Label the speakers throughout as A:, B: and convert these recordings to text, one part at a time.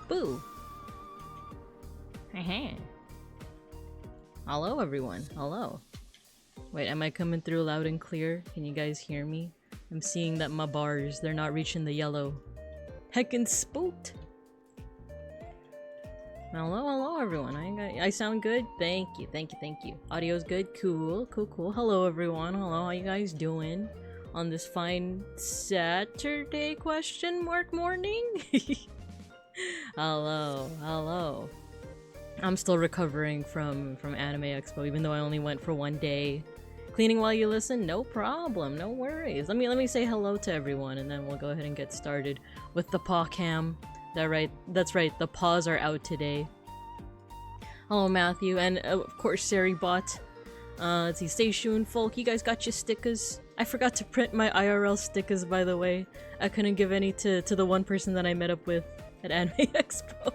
A: Boo! Hello everyone, hello. Wait, am I coming through loud and clear? Can you guys hear me? I'm seeing that my bars, they're not reaching the yellow. Heckin' spooked! Hello everyone. I sound good? Thank you. Audio's good? Cool. Hello everyone. Hello, how you guys doing? On this fine Saturday morning? Hello. I'm still recovering from Anime Expo, even though I only went for one day. Cleaning while you listen? No problem, no worries. Let me say hello to everyone, and then we'll go ahead and get started with the PAWCAM. That's right, the paws are out today. Hello, Matthew, and of course, SariBot. Let's see, stay tuned, folk. You guys got your stickers? I forgot to print my IRL stickers, by the way. I couldn't give any to the one person that I met up with at Anime Expo.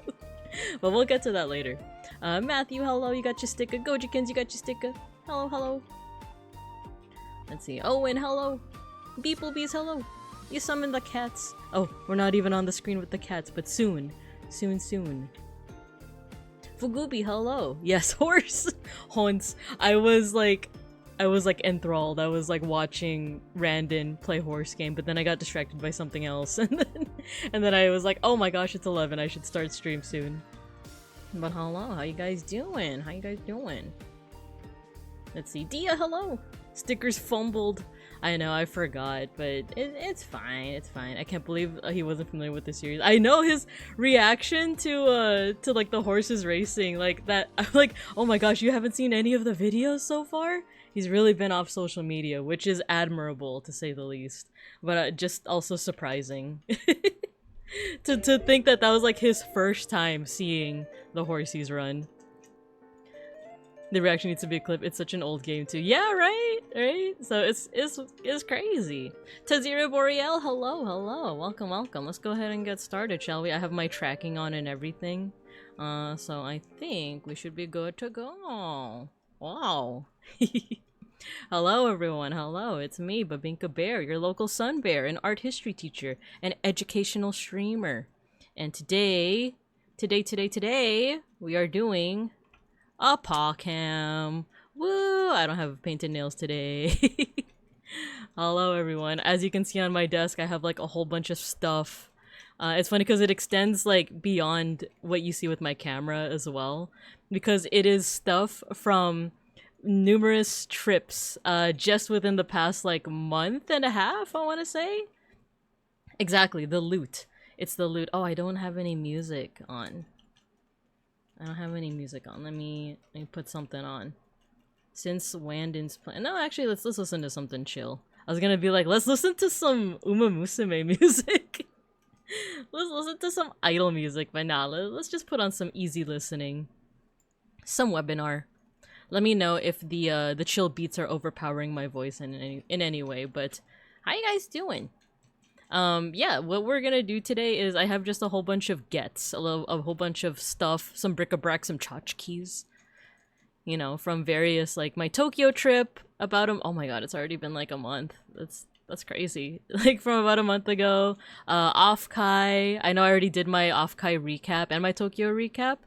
A: But we'll get to that later. Matthew, hello, you got your sticker. Gojikins, you got your sticker. Hello, hello. Let's see. Owen, hello. Beeplebees, hello. You summoned the cats. Oh, we're not even on the screen with the cats, but soon. Soon, soon. Fugubi, hello. Yes, horse. Haunts. I was like enthralled. I was like watching Randon play horse game, but then I got distracted by something else, and then I was like, oh my gosh, it's 11. I should start stream soon. But hello, how you guys doing? How you guys doing? Let's see. Dia, hello. Stickers fumbled. I know, I forgot, but it's fine. It's fine. I can't believe he wasn't familiar with the series. I know his reaction to like the horses racing, like that. I'm like, oh my gosh, you haven't seen any of the videos so far? He's really been off social media, which is admirable to say the least, but just also surprising to think that was like his first time seeing the horsies run. The reaction needs to be a clip. It's such an old game too. Yeah, right? Right? So it's crazy. Tazira Boreal, hello, hello. Welcome, welcome. Let's go ahead and get started, shall we? I have my tracking on and everything. So I think we should be good to go. Wow. Hello everyone, hello. It's me, Babinka Bear, your local sun bear, an art history teacher, an educational streamer. And today, we are doing a PAWCAM. Woo! I don't have painted nails today. Hello everyone. As you can see on my desk, I have like a whole bunch of stuff. It's funny because it extends like beyond what you see with my camera as well, because it is stuff from numerous trips just within the past like month and a half, I want to say. Exactly, the loot. It's the loot. Oh, I don't have any music on. I don't have any music on. Let me put something on. Since Wandon's playing. No, actually, let's listen to something chill. I was gonna be like, let's listen to some Uma Musume music. Let's listen to some idol music, but nah, let's just put on some easy listening. Some webinar. Let me know if the chill beats are overpowering my voice in any way, but how you guys doing? Yeah, what we're gonna do today is I have just a whole bunch of gets, a whole bunch of stuff, some bric-a-brac, some tchotchkes, you know, from various, like, my Tokyo trip, oh my god, it's already been like a month, that's crazy, like, from about a month ago, Off-Kai, I know I already did my Off-Kai recap and my Tokyo recap,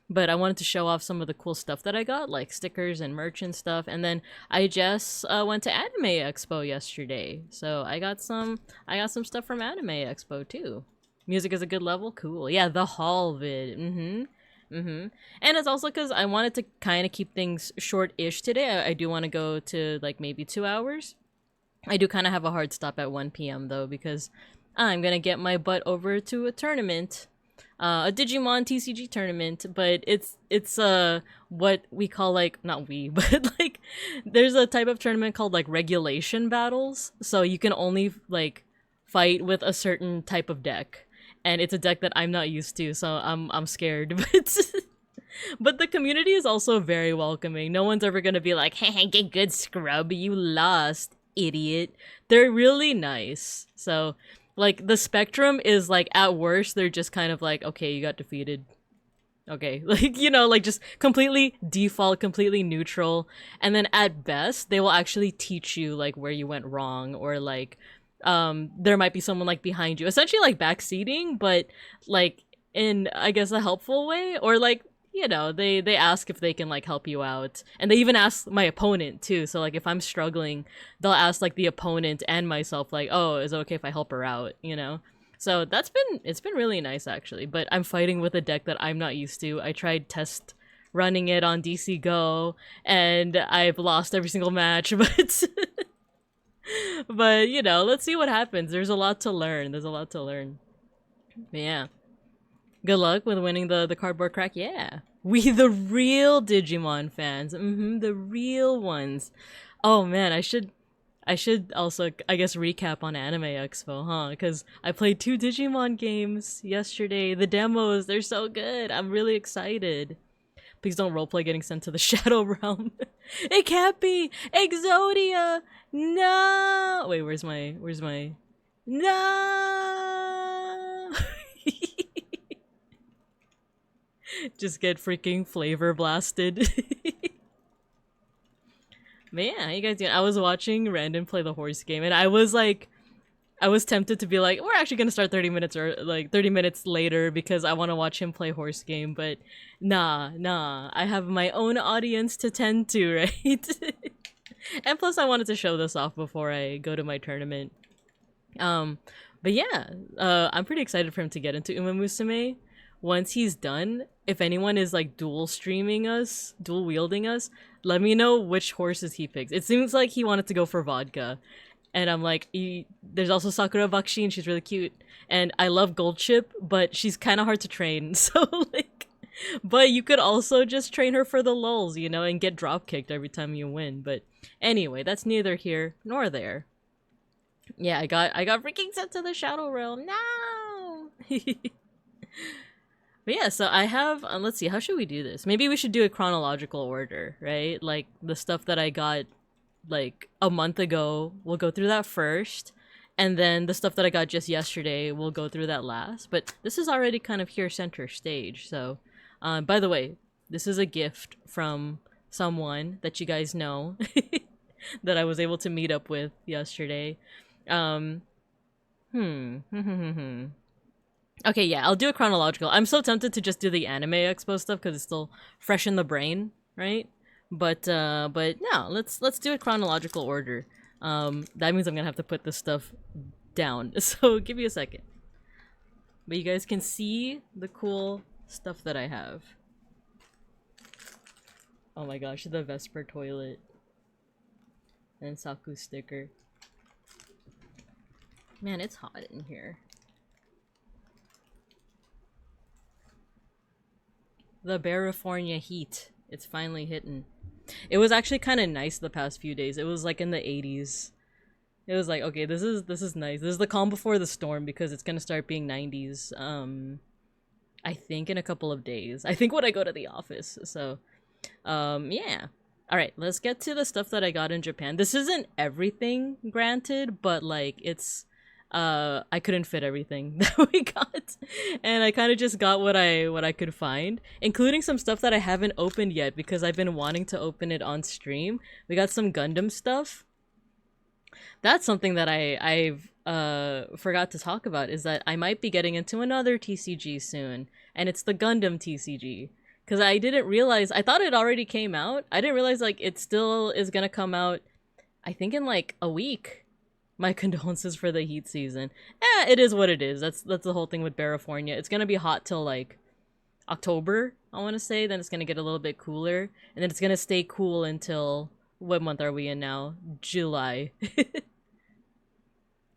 A: but I wanted to show off some of the cool stuff that I got, like stickers and merch and stuff. And then I just went to Anime Expo yesterday, so I got some stuff from Anime Expo too. Music is a good level, cool. Yeah, the haul vid. And it's also because I wanted to kind of keep things short-ish today. I do want to go to like maybe 2 hours. I do kind of have a hard stop at 1 p.m. though, because I'm gonna get my butt over to a tournament. A Digimon TCG tournament, but it's what we call, like, not we, but like there's a type of tournament called like regulation battles, so you can only like fight with a certain type of deck, and it's a deck that I'm not used to, so I'm scared. But the community is also very welcoming. No one's ever gonna be like, hey, get good, scrub, you lost, idiot. They're really nice. So like, the spectrum is, like, at worst, they're just kind of like, okay, you got defeated. Okay, like, you know, like, just completely default, completely neutral. And then at best, they will actually teach you, like, where you went wrong, or, like, there might be someone, like, behind you. Essentially, like, backseating, but, like, in, I guess, a helpful way, or, like, you know, they ask if they can, like, help you out. And they even ask my opponent, too. So, like, if I'm struggling, they'll ask, like, the opponent and myself, like, oh, is it okay if I help her out, you know? So it's been really nice, actually. But I'm fighting with a deck that I'm not used to. I tried test running it on DC Go, and I've lost every single match, but... but, you know, let's see what happens. There's a lot to learn. But yeah. Good luck with winning the cardboard crack. Yeah. We the real Digimon fans. The real ones. Oh man, I should also, I guess, recap on Anime Expo, huh? Because I played 2 Digimon games yesterday. The demos, they're so good. I'm really excited. Please don't roleplay getting sent to the Shadow Realm. It can't be! Exodia! No! Wait, where's my... No! Just get freaking flavor blasted. But yeah, how you guys doing? I was watching Random play the horse game, and I was tempted to be like, we're actually gonna start 30 minutes or like 30 minutes later because I want to watch him play horse game, but nah, I have my own audience to tend to, right? And plus I wanted to show this off before I go to my tournament. But yeah, I'm pretty excited for him to get into Uma Musume. Once he's done, if anyone is like dual wielding us, let me know which horses he picks. It seems like he wanted to go for vodka. And I'm like, there's also Sakura Bakshi, and she's really cute. And I love Gold Chip, but she's kind of hard to train. So, like, but you could also just train her for the lulz, you know, and get drop kicked every time you win. But anyway, that's neither here nor there. Yeah, I got freaking sent to the Shadow Realm. No! But yeah, so I have, let's see, how should we do this? Maybe we should do a chronological order, right? Like, the stuff that I got like a month ago, we'll go through that first, and then the stuff that I got just yesterday, we'll go through that last. But this is already kind of here center stage. So by the way, this is a gift from someone that you guys know that I was able to meet up with yesterday. Okay, yeah, I'll do it chronological. I'm so tempted to just do the Anime Expo stuff because it's still fresh in the brain, right? But no, let's do a chronological order. That means I'm gonna have to put this stuff down. So give me a second. But you guys can see the cool stuff that I have. Oh my gosh, the Vesper toilet. And Saku sticker. Man, it's hot in here. The California heat. It's finally hitting. It was actually kind of nice the past few days. It was like in the 80s. It was like, okay, this is nice. This is the calm before the storm because it's gonna start being 90s. I think in a couple of days. I think when I go to the office. So, yeah. All right, let's get to the stuff that I got in Japan. This isn't everything, granted, but like it's. I couldn't fit everything that we got, and I kind of just got what I could find, including some stuff that I haven't opened yet because I've been wanting to open it on stream. We got some Gundam stuff. That's something that I've forgot to talk about, is that I might be getting into another TCG soon, and it's the Gundam TCG. Because I didn't realize, I thought it already came out. I didn't realize like it still is gonna come out, I think in like a week. My condolences for the heat season. It is what it is. That's the whole thing with California. It's gonna be hot till like October, I want to say. Then it's gonna get a little bit cooler, and then it's gonna stay cool until, what month are we in now? July.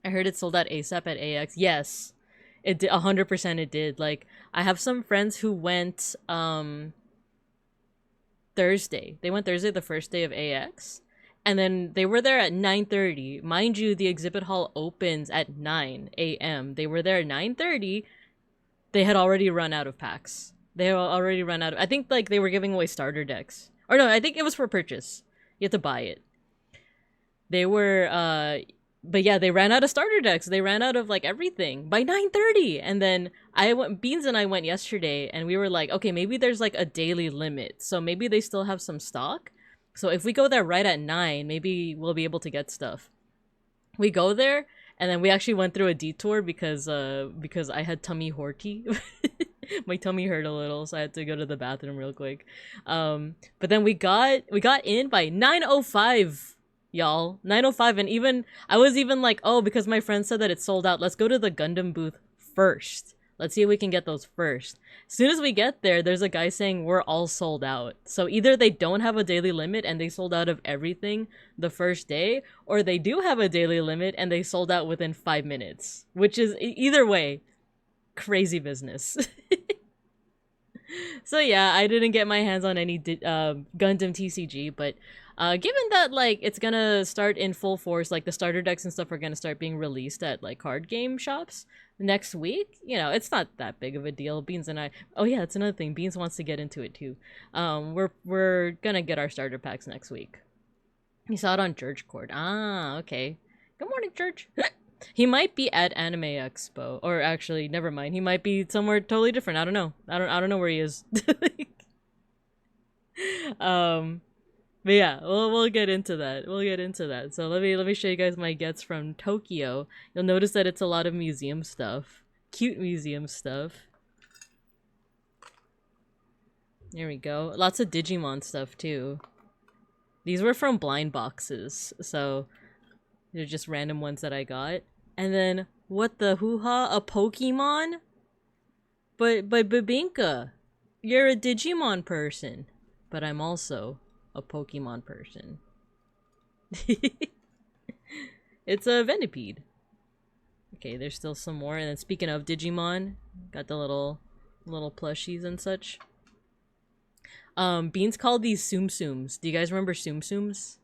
A: I heard it sold out ASAP at AX. Yes, it did. 100% it did. Like, I have some friends who went Thursday. They went Thursday, the first day of AX. And then they were there at 9:30. Mind you, the exhibit hall opens at 9 a.m. They were there at 9:30. They had already run out of packs. They had already run out of... I think like they were giving away starter decks. Or no, I think it was for purchase. You had to buy it. They were... But yeah, they ran out of starter decks. They ran out of like everything by 9:30. And then Beans and I went yesterday, and we were like, okay, maybe there's like a daily limit. So maybe they still have some stock. So if we go there right at 9, maybe we'll be able to get stuff. We go there, and then we actually went through a detour because I had tummy horty. My tummy hurt a little, so I had to go to the bathroom real quick. But then we got in by 9:05, y'all. 9:05, and I was even like, oh, because my friend said that it's sold out, let's go to the Gundam booth first. Let's see if we can get those first. As soon as we get there, there's a guy saying we're all sold out. So either they don't have a daily limit and they sold out of everything the first day, or they do have a daily limit and they sold out within 5 minutes. Which is, either way, crazy business. So yeah, I didn't get my hands on any Gundam TCG, but Given that like it's gonna start in full force, like the starter decks and stuff are gonna start being released at like card game shops next week, you know, it's not that big of a deal. Beans and I, oh yeah, that's another thing, Beans wants to get into it too. We're gonna get our starter packs next week. He saw it on Church Court. Ah, okay. Good morning, Church. He might be at Anime Expo, or actually, never mind. He might be somewhere totally different. I don't know. I don't know where he is. But yeah, we'll get into that. We'll get into that. So let me show you guys my gets from Tokyo. You'll notice that it's a lot of museum stuff, cute museum stuff. There we go. Lots of Digimon stuff too. These were from blind boxes, so they're just random ones that I got. And then what the hoo-ha? A Pokemon? But Babinka, you're a Digimon person, but I'm also a Pokemon person. It's a Venipede. Okay, there's still some more. And then speaking of Digimon, got the little plushies and such. Beans called these Tsum Tsums. Do you guys remember Tsum Tsums?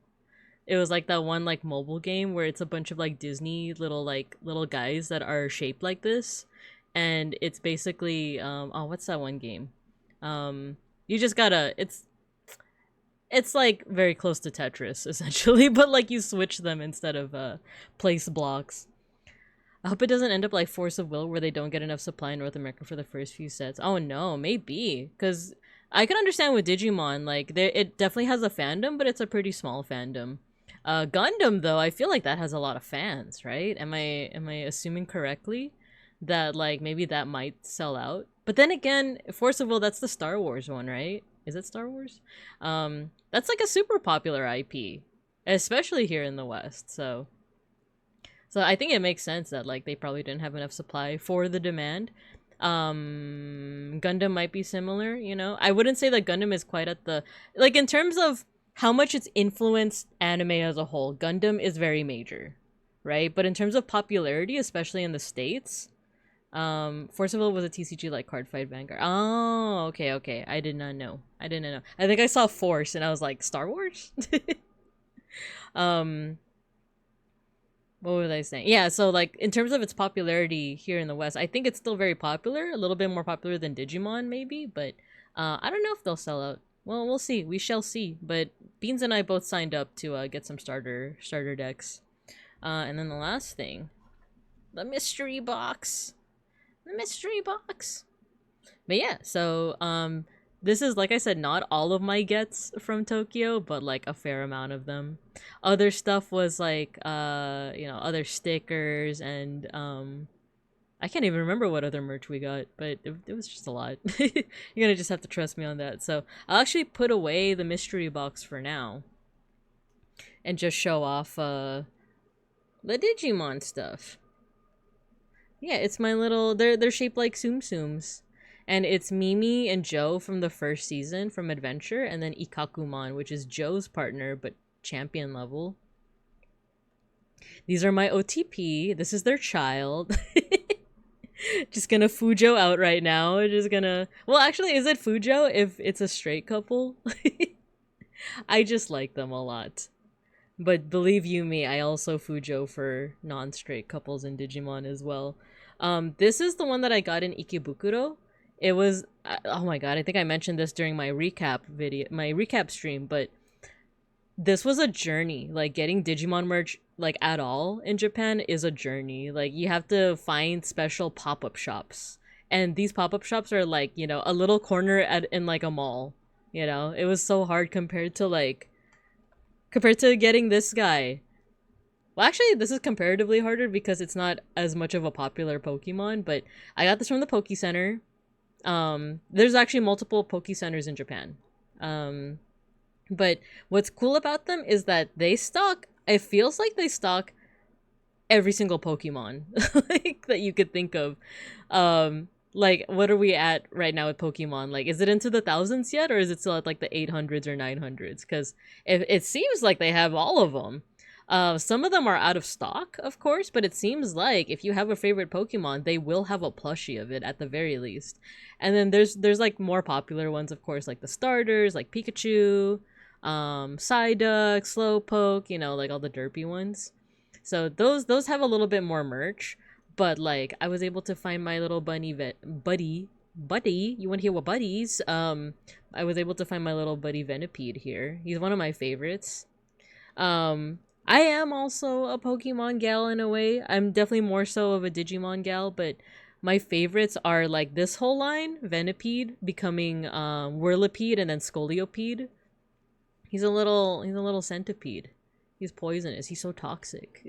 A: It was like that one like mobile game where it's a bunch of like Disney little guys that are shaped like this, and it's basically oh, what's that one game? You just gotta, it's like very close to Tetris essentially, but like you switch them instead of place blocks. I hope it doesn't end up like Force of Will where they don't get enough supply in North America for the first few sets. Oh no, maybe, because I can understand with Digimon, like it definitely has a fandom, but it's a pretty small fandom. Gundam though, I feel like that has a lot of fans, right? Am I assuming correctly that like maybe that might sell out? But then again, Force of Will, that's the Star Wars one, right? Is it Star Wars? That's like a super popular IP, especially here in the West. So I think it makes sense that like they probably didn't have enough supply for the demand. Gundam might be similar, you know. I wouldn't say that Gundam is quite at the, like, in terms of how much it's influenced anime as a whole, Gundam is very major, right? But in terms of popularity, especially in the States, Force of Will was a TCG like Card Fight Vanguard. Oh, okay. I did not know. I think I saw Force and I was like, Star Wars? What was I saying? Yeah, so like in terms of its popularity here in the West, I think it's still very popular, a little bit more popular than Digimon maybe, but I don't know if they'll sell out. Well, we'll see. We shall see. But Beans and I both signed up to get some starter decks. And then the last thing, the mystery box. The mystery box. But yeah, so this is, like I said, not all of my gets from Tokyo, but like a fair amount of them. Other stuff was like you know, other stickers and I can't even remember what other merch we got, but it was just a lot. You're gonna just have to trust me on that. So I'll actually put away the mystery box for now and just show off the Digimon stuff. Yeah, it's my little, they're shaped like Tsum Tsums. And it's Mimi and Joe from the first season from Adventure, and then Ikakumon, which is Joe's partner, but champion level. These are my OTP. This is their child. Just gonna Fujo out right now. Just gonna... Well, actually, is it Fujo if it's a straight couple? I just like them a lot. But believe you me, I also Fujo for non-straight couples in Digimon as well. This is the one that I got in Ikebukuro. It was, oh my god, I think I mentioned this during my recap video, my recap stream, but this was a journey. Like, getting Digimon merch, like, at all in Japan is a journey. Like, you have to find special pop-up shops. And these pop-up shops are, like, you know, a little corner in, like, a mall. You know? It was so hard compared to getting this guy. Well, actually, this is comparatively harder because it's not as much of a popular Pokemon, but I got this from the Poke Center. There's actually multiple Poke Centers in Japan. But what's cool about them is that they stock, it feels like they stock every single Pokemon like that you could think of. Like, what are we at right now with Pokemon? Like, is it into the thousands yet, or is it still at like the 800s or 900s? Because it seems like they have all of them. Some of them are out of stock, of course, but it seems like if you have a favorite Pokemon, they will have a plushie of it at the very least. And then there's like more popular ones, of course, like the starters, like Pikachu. Psyduck, Slowpoke, you know, like all the derpy ones. So those have a little bit more merch, but like I was able to find my little buddy. You want to hear what buddies? I was able to find my little buddy Venipede here. He's one of my favorites. I am also a Pokemon gal in a way. I'm definitely more so of a Digimon gal, but my favorites are like this whole line, Venipede becoming Whirlipede and then Scolipede. He's a little centipede. He's poisonous. He's so toxic.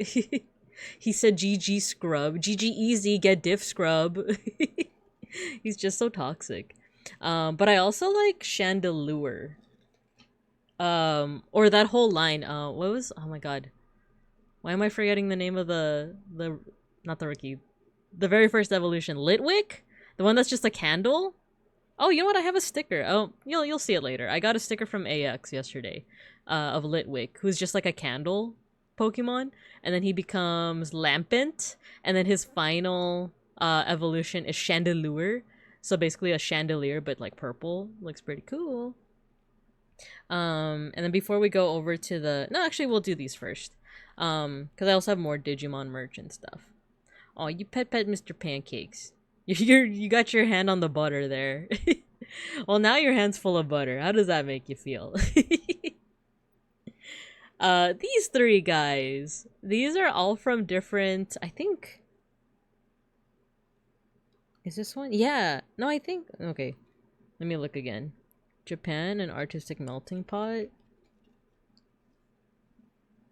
A: He said GG scrub. GG easy, get diff scrub. He's just so toxic. But I also like Chandelure. Or that whole line. What was, oh my god. Why am I forgetting the name of the not the rookie. The very first evolution. Litwick? The one that's just a candle? Oh, you know what? I have a sticker. Oh, you'll see it later. I got a sticker from AX yesterday, of Litwick, who's just like a candle Pokemon, and then he becomes Lampent, and then his final evolution is Chandelure. So basically a chandelier, but like purple. Looks pretty cool. And then before we go over to the, no, actually we'll do these first, because I also have more Digimon merch and stuff. Oh, you pet Mr. Pancakes. You got your hand on the butter there. Well, now your hand's full of butter. How does that make you feel? These three guys. These are all from different, I think. Is this one? Yeah. No, I think, okay. Let me look again. Japan, an artistic melting pot.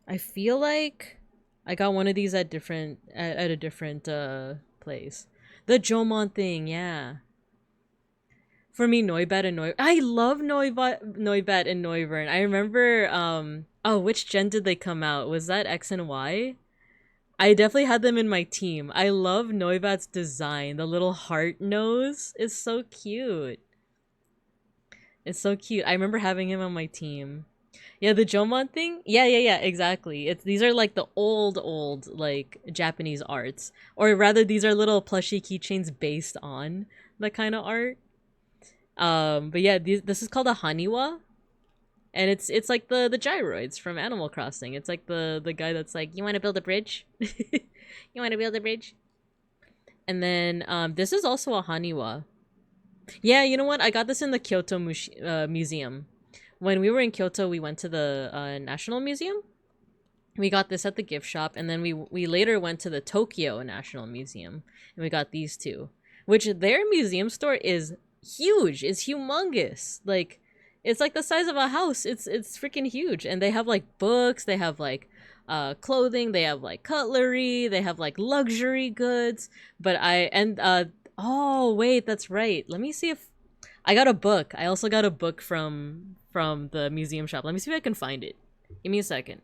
A: I feel like I got one of these at a different place. The Jomon thing, yeah. For me, Noibat and Noivern. I love Noibat and Noivern. I remember, oh, which gen did they come out? Was that X and Y? I definitely had them in my team. I love Noibat's design. The little heart nose is so cute. It's so cute. I remember having him on my team. Yeah, the Jomon thing? Yeah, exactly. These are like the old, like, Japanese arts. Or rather, these are little plushie keychains based on that kind of art. But yeah, this is called a Haniwa. And it's like the gyroids from Animal Crossing. It's like the guy that's like, you want to build a bridge? You want to build a bridge? And then, this is also a Haniwa. Yeah, you know what? I got this in the Kyoto Museum. When we were in Kyoto, we went to the National Museum. We got this at the gift shop, and then we later went to the Tokyo National Museum, and we got these two. Which their museum store is huge. It's humongous. Like, it's like the size of a house. It's freaking huge. And they have like books, they have like clothing, they have like cutlery, they have like luxury goods. But oh wait, that's right. Let me see if I got a book. I also got a book from the museum shop. Let me see if I can find it. Give me a second.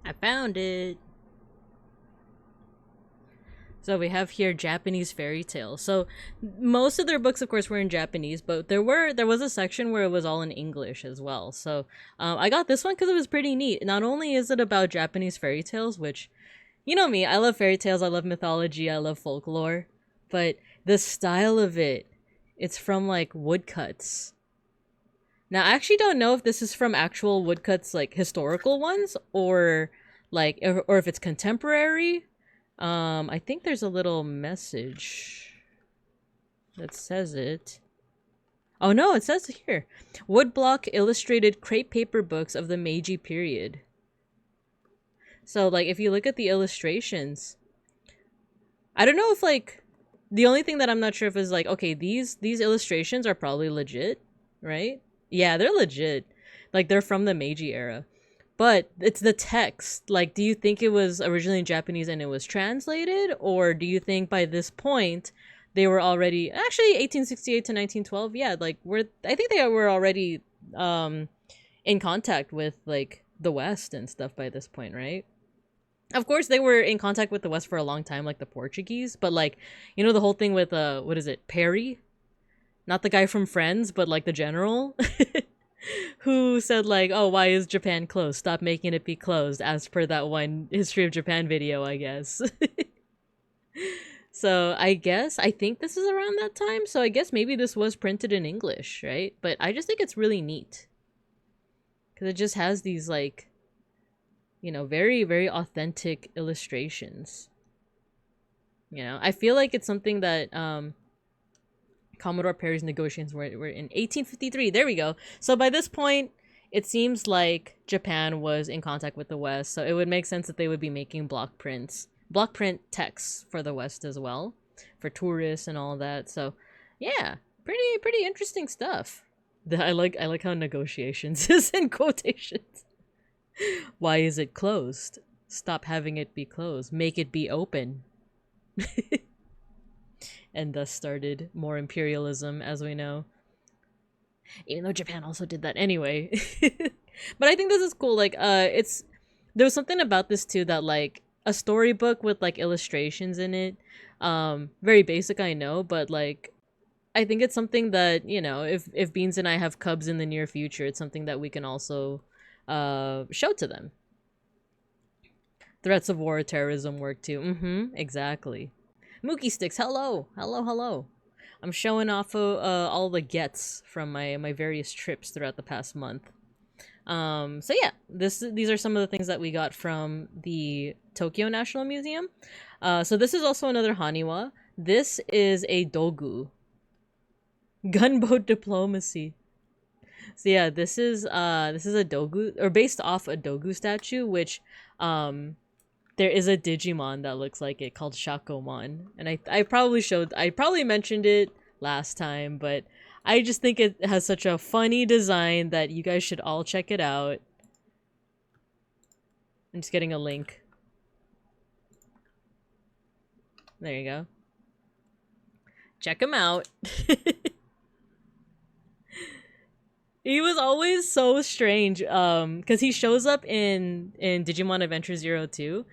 A: I found it. So we have here Japanese fairy tales. So most of their books, of course, were in Japanese, but there was a section where it was all in English as well. So I got this one because it was pretty neat. Not only is it about Japanese fairy tales, which, you know me, I love fairy tales, I love mythology, I love folklore, but the style of it's from like woodcuts. Now, I actually don't know if this is from actual woodcuts, like historical ones, or like, or if it's contemporary. I think there's a little message that says it. Oh no, it says here. Woodblock illustrated crepe paper books of the Meiji period. So, like, if you look at the illustrations, I don't know if, like, the only thing that I'm not sure if is, like, okay, these illustrations are probably legit, right? Yeah, they're legit. Like, they're from the Meiji era. but it's the text. Like, do you think it was originally in Japanese and it was translated, or do you think by this point they were already actually 1868 to 1912? Yeah, like I think they were already in contact with like the West and stuff by this point, right? Of course, they were in contact with the West for a long time, like the Portuguese. But like, you know, the whole thing with what is it, Perry? Not the guy from Friends, but like the general, who said like, "Oh, why is Japan closed? Stop making it be closed." As per that one History of Japan video, I guess. So I think this is around that time. So I guess maybe this was printed in English, right? But I just think it's really neat because it just has these like, you know, very, very authentic illustrations. You know, I feel like it's something that Commodore Perry's negotiations were in 1853. There we go. So by this point, it seems like Japan was in contact with the West. So it would make sense that they would be making block print texts for the West as well, for tourists and all that. So yeah, pretty interesting stuff. I like how negotiations is in quotations. Why is it closed? Stop having it be closed. Make it be open. And thus started more imperialism, as we know. Even though Japan also did that anyway. But I think this is cool. Like, there was something about this too that like a storybook with like illustrations in it. Very basic, I know, but like I think it's something that, you know, if Beans and I have cubs in the near future, it's something that we can also show to them. Threats of war, terrorism work too. Exactly. Mookie Sticks, hello. I'm showing off all the gets from my various trips throughout the past month. So yeah, these are some of the things that we got from the Tokyo National Museum. So this is also another Haniwa. This is a dogu. Gunboat diplomacy. So yeah, this is a dogu, or based off a dogu statue, which there is a Digimon that looks like it called Shakomon, and I probably mentioned it last time, but I just think it has such a funny design that you guys should all check it out. I'm just getting a link. There you go. Check him out. He was always so strange, because he shows up in Digimon Adventure 02,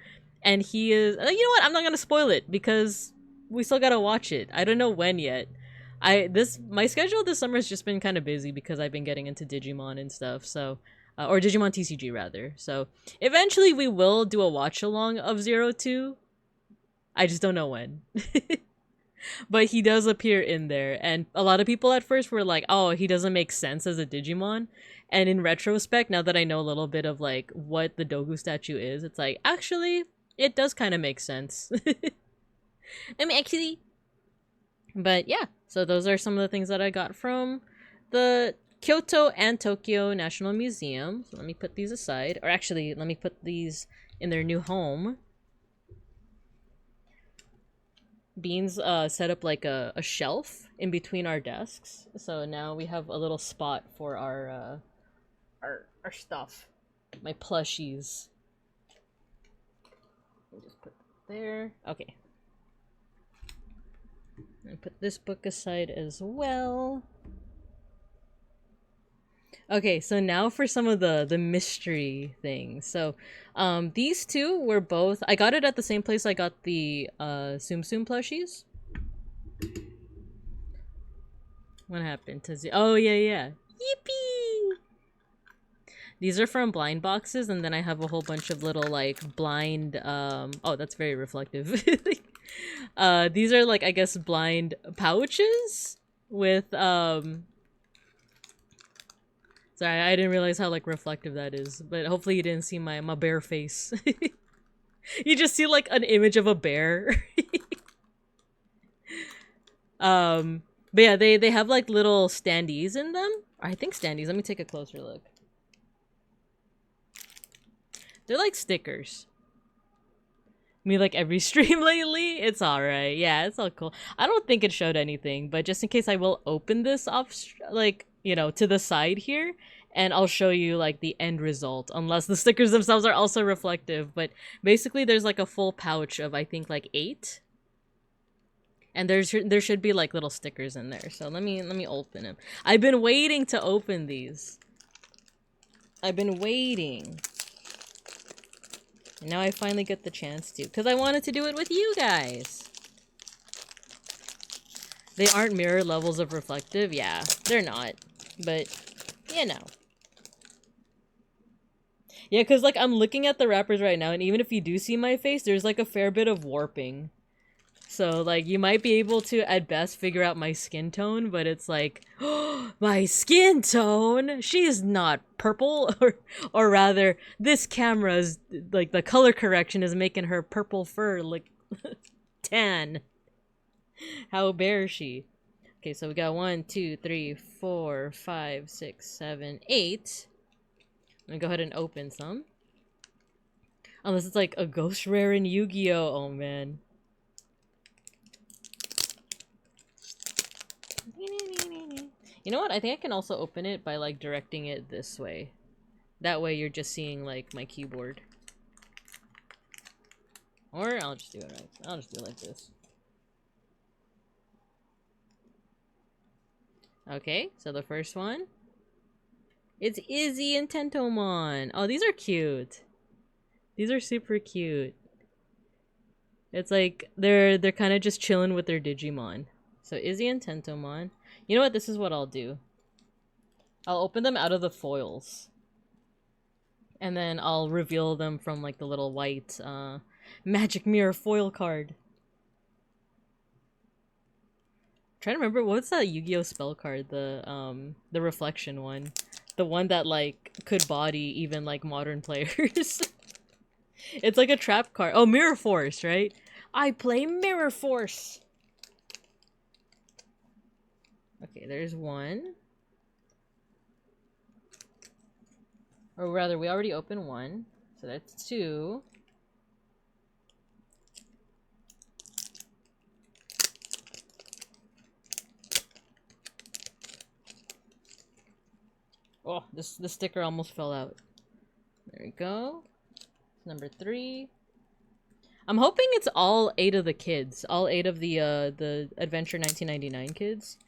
A: and he is, you know what, I'm not gonna spoil it, because we still gotta watch it. I don't know when yet. My schedule this summer has just been kind of busy, because I've been getting into Digimon and stuff, so, or Digimon TCG rather, so, eventually we will do a watch-along of 02, I just don't know when. But he does appear in there, and a lot of people at first were like, oh, he doesn't make sense as a Digimon. And in retrospect, now that I know a little bit of like what the Dogu statue is, it's like, actually, it does kind of make sense. I mean, actually. But yeah, so those are some of the things that I got from the Kyoto and Tokyo National Museum. So let me put these aside, or actually, let me put these in their new home. Beans set up like a shelf in between our desks, so now we have a little spot for our stuff, my plushies. Let me just put that there. Okay, and put this book aside as well. Okay, so now for some of the mystery things. So, these two were both, I got it at the same place I got the Tsum Tsum plushies. What happened to oh yeah. Yippee! These are from blind boxes, and then I have a whole bunch of little like blind oh, that's very reflective. These are like, I guess, blind pouches with sorry, I didn't realize how like reflective that is, but hopefully you didn't see my bear face. You just see like an image of a bear. But yeah, they have like little standees in them. I think standees. Let me take a closer look. They're like stickers. Me like every stream lately. It's alright. Yeah, it's all cool. I don't think it showed anything, but just in case, I will open this off, like, you know, to the side here, and I'll show you like the end result, unless the stickers themselves are also reflective. But basically there's like a full pouch of I think like 8. And there should be like little stickers in there. So let me open them. I've been waiting to open these. I've been waiting. And now I finally get the chance to, because I wanted to do it with you guys. They aren't mirror levels of reflective. Yeah, they're not. But, you know. Yeah, because like I'm looking at the wrappers right now, and even if you do see my face, there's like a fair bit of warping. So, like, you might be able to, at best, figure out my skin tone, but it's like, oh, my skin tone? She is not purple, or rather, this camera's, like, the color correction is making her purple fur look tan. How bare she? Okay, so we got 1, 2, 3, 4, 5, 6, 7, 8. I'm gonna go ahead and open some. Unless it's like a ghost rare in Yu-Gi-Oh! Oh, man. You know what? I think I can also open it by like directing it this way. That way you're just seeing like my keyboard. Or I'll just do it right. I'll just do it like this. Okay, so the first one. It's Izzy and Tentomon. Oh, these are cute. These are super cute. It's like they're kind of just chilling with their Digimon. So Izzy and Tentomon. You know what? This is what I'll do. I'll open them out of the foils. And then I'll reveal them from like the little white magic mirror foil card. I'm trying to remember, what's that Yu-Gi-Oh spell card? The reflection one. The one that like could body even like modern players. It's like a trap card. Oh, Mirror Force, right? I play Mirror Force. Okay, there's one. Or rather, we already opened one. So that's 2. Oh, this sticker almost fell out. There we go. Number 3. I'm hoping it's all 8 of the kids. All 8 of the Adventure 1999 kids.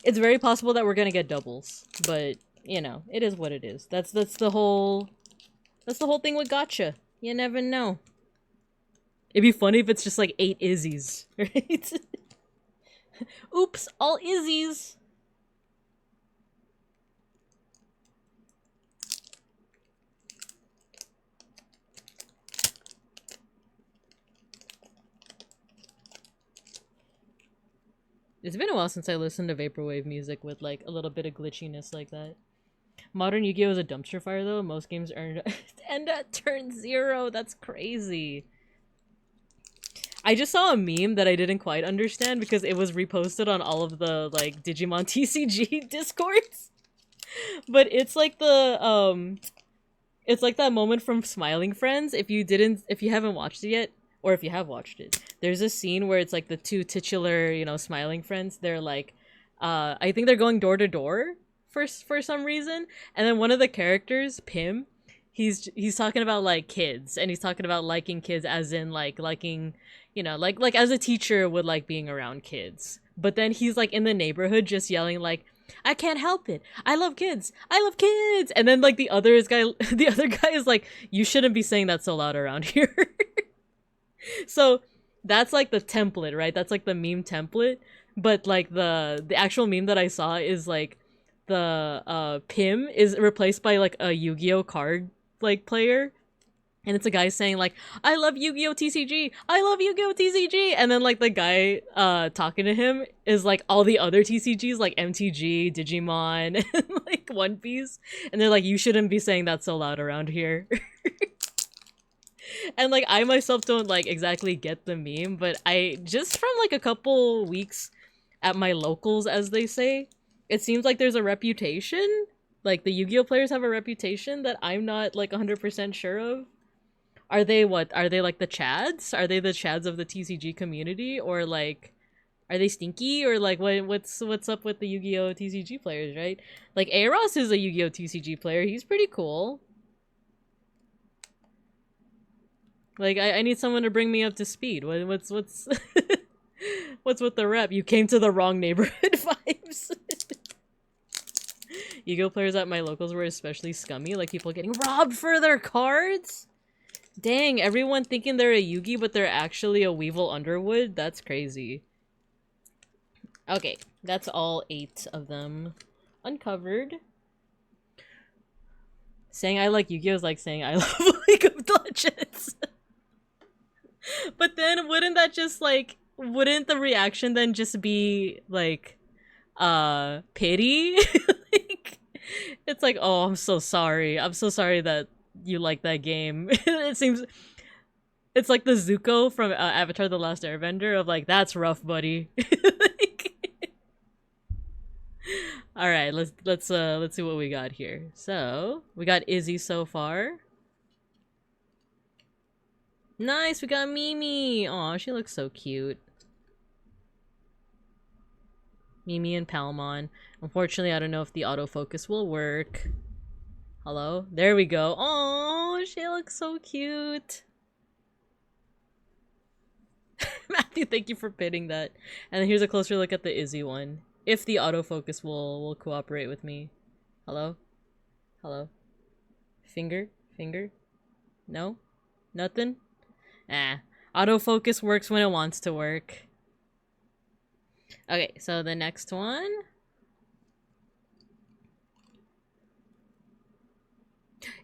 A: It's very possible that we're gonna get doubles, but you know, it is what it is. That's the whole thing with gacha. You never know. It'd be funny if it's just like 8 Izzies, right? Oops, all Izzies. It's been a while since I listened to vaporwave music with like a little bit of glitchiness like that. Modern Yu-Gi-Oh! Is a dumpster fire though. Most games end at turn 0. That's crazy. I just saw a meme that I didn't quite understand because it was reposted on all of the like Digimon TCG discords. But it's like the it's like that moment from Smiling Friends. If you haven't watched it yet, or if you have watched it, there's a scene where it's like the 2 titular, you know, Smiling Friends. They're like, I think they're going door to door for some reason, and then one of the characters, Pim, he's talking about like kids, and he's talking about liking kids as in like liking, you know, like as a teacher would like being around kids. But then he's like in the neighborhood just yelling like, I can't help it. I love kids. I love kids. And then like the other guy is like, you shouldn't be saying that so loud around here. So that's like the template, right? That's like the meme template. But like the actual meme that I saw is like the Pim is replaced by like a Yu-Gi-Oh card like player. And it's a guy saying like, I love Yu-Gi-Oh TCG! I love Yu-Gi-Oh TCG! And then like the guy talking to him is like all the other TCGs like MTG, Digimon, and like One Piece. And they're like, you shouldn't be saying that so loud around here. And like I myself don't like exactly get the meme, but I just from like a couple weeks at my locals, as they say, it seems like there's a reputation. Like the Yu-Gi-Oh players have a reputation that I'm not like 100% sure of. Are they what? Are they like the Chads? Are they the Chads of the TCG community? Or like Are they stinky or like what's up with the Yu-Gi-Oh TCG players, right? Like Eros is a Yu-Gi-Oh TCG player. He's pretty cool. Like I need someone to bring me up to speed. What's what's with the rep? You came to the wrong neighborhood vibes. Yu-Gi-Oh players at my locals were especially scummy, like people getting robbed for their cards. Dang, everyone thinking they're a Yugi, but they're actually a Weevil Underwood? That's crazy. Okay, that's all 8 of them uncovered. Saying I like Yu-Gi-Oh is like saying I love League of Legends. But then wouldn't that just like, wouldn't the reaction then just be like, pity? Like, it's like, oh, I'm so sorry. I'm so sorry that you like that game. It seems it's like the Zuko from Avatar: The Last Airbender of like, that's rough, buddy. Like, all right, let's see what we got here. So we got Izzy so far. Nice, we got Mimi. Aw, she looks so cute. Mimi and Palmon. Unfortunately, I don't know if the autofocus will work. Hello? There we go. Oh, she looks so cute. Matthew, thank you for pitting that. And then here's a closer look at the Izzy one. If the autofocus will cooperate with me. Hello? Hello? Finger? Finger? No? Nothing? Ah. Autofocus works when it wants to work. Okay, so the next one.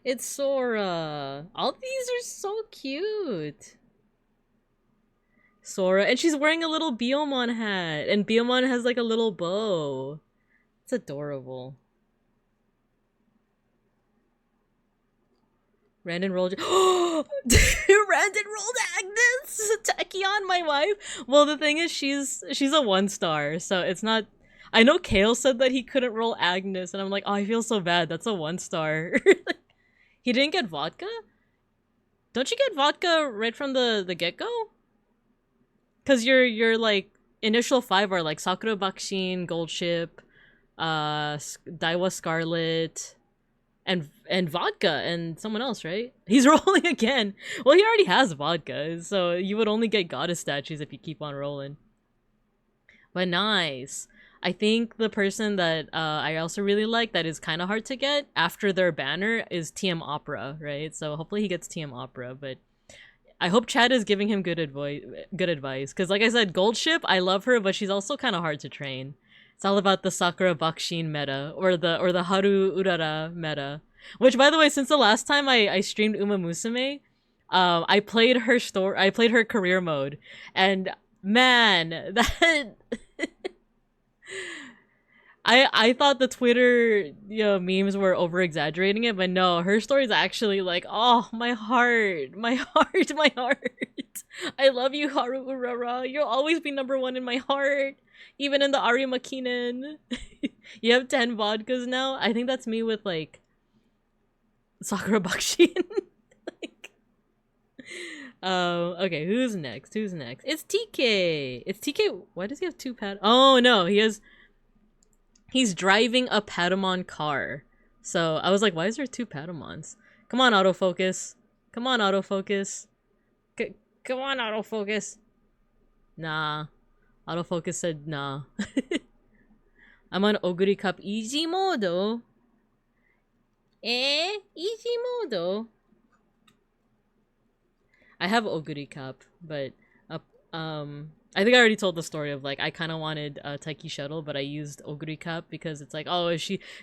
A: It's Sora. All these are so cute. Sora, and she's wearing a little Beomon hat, and Beomon has like a little bow. It's adorable. Randon rolled. Randon rolled Agnes. Tachyon, my wife. Well, the thing is, she's a 1-star, so it's not. I know Kale said that he couldn't roll Agnes, and I'm like, oh, I feel so bad. That's a 1-star. He didn't get vodka? Don't you get vodka right from the get-go? Cause your like initial 5 are like Sakura Bakushin, Gold Ship, Daiwa Scarlet, and vodka and someone else, right? He's rolling again. Well, he already has vodka, so you would only get goddess statues if you keep on rolling. But nice. I think the person that I also really like that is kind of hard to get after their banner is TM Opera, right? So hopefully he gets TM Opera, but I hope Chad is giving him good advice. Because like I said, Gold Ship, I love her, but she's also kind of hard to train. It's all about the Sakura Bakushin meta, or the Haru Urara meta. Which, by the way, since the last time I streamed Uma Musume, I played her career mode, and man, that I thought the Twitter memes were over exaggerating it, but no, her story is actually like, oh, my heart, my heart, my heart. I love you, Haru Urara. You'll always be #1 in my heart, even in the Ari Makinen. You have 10 vodkas now. I think that's me with like Sakura Bakushin. Like, okay, who's next? Who's next? It's TK. It's TK. Why does he have 2 pad? Oh no, he's driving a Patamon car. So I was like, why is there 2 Patamons? Come on, autofocus. Come on, autofocus. Come on, autofocus. Nah. Autofocus said nah. I'm on Oguri Cup easy mode. Easy mode. I have Oguri Cup, but I think I already told the story of like I kind of wanted Taiki Shuttle, but I used Oguri Cup because it's like, oh,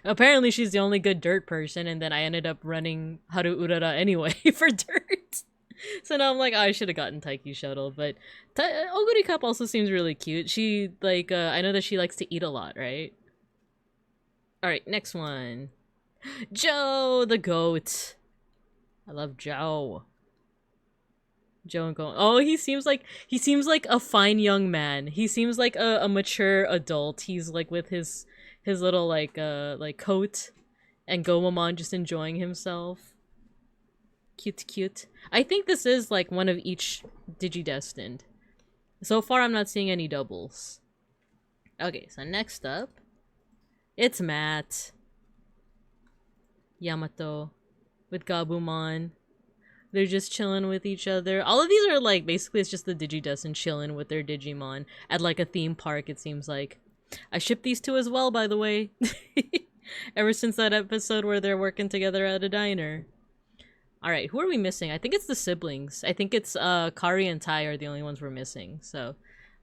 A: apparently she's the only good dirt person, and then I ended up running Haru Urara anyway for dirt. So now I'm like, oh, I should have gotten Taiki Shuttle, but Oguri Cup also seems really cute. She like I know that she likes to eat a lot, right? All right, next one. Joe the goat. I love Joe. Joe and Go. Oh, he seems like a fine young man. He seems like a mature adult. He's like with his little like coat, and Gomamon just enjoying himself. Cute. I think this is like one of each Digidestined. So far, I'm not seeing any doubles. Okay, so next up, it's Matt. Yamato with Gabumon. They're just chilling with each other. All of these are like, basically it's just the Digidestin chilling with their Digimon at like a theme park, it seems like. I ship these two as well, by the way. Ever since that episode where they're working together at a diner. Alright, who are we missing? I think it's the siblings. I think it's Kari and Tai are the only ones we're missing. So,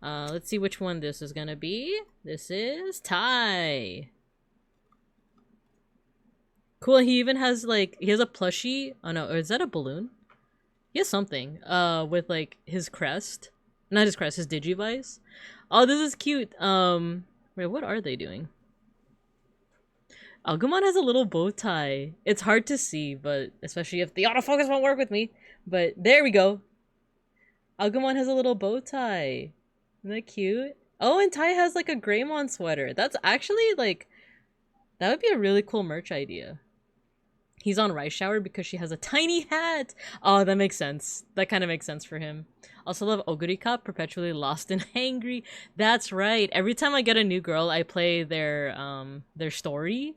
A: let's see which one this is gonna be. This is Tai. Cool, he even has like, he has a plushie. Oh no, or is that a balloon? He has something, with like his crest. Not his crest, his Digivice. Oh, this is cute. Wait, what are they doing? Agumon has a little bow tie. It's hard to see, but especially if the autofocus won't work with me. But there we go. Agumon has a little bow tie. Isn't that cute? Oh, and Tai has like a Greymon sweater. That's actually like, that would be a really cool merch idea. He's on Rice Shower because she has a tiny hat. Oh, that makes sense. That kind of makes sense for him. Also love Ogurika, perpetually lost and hangry. That's right. Every time I get a new girl, I play their story.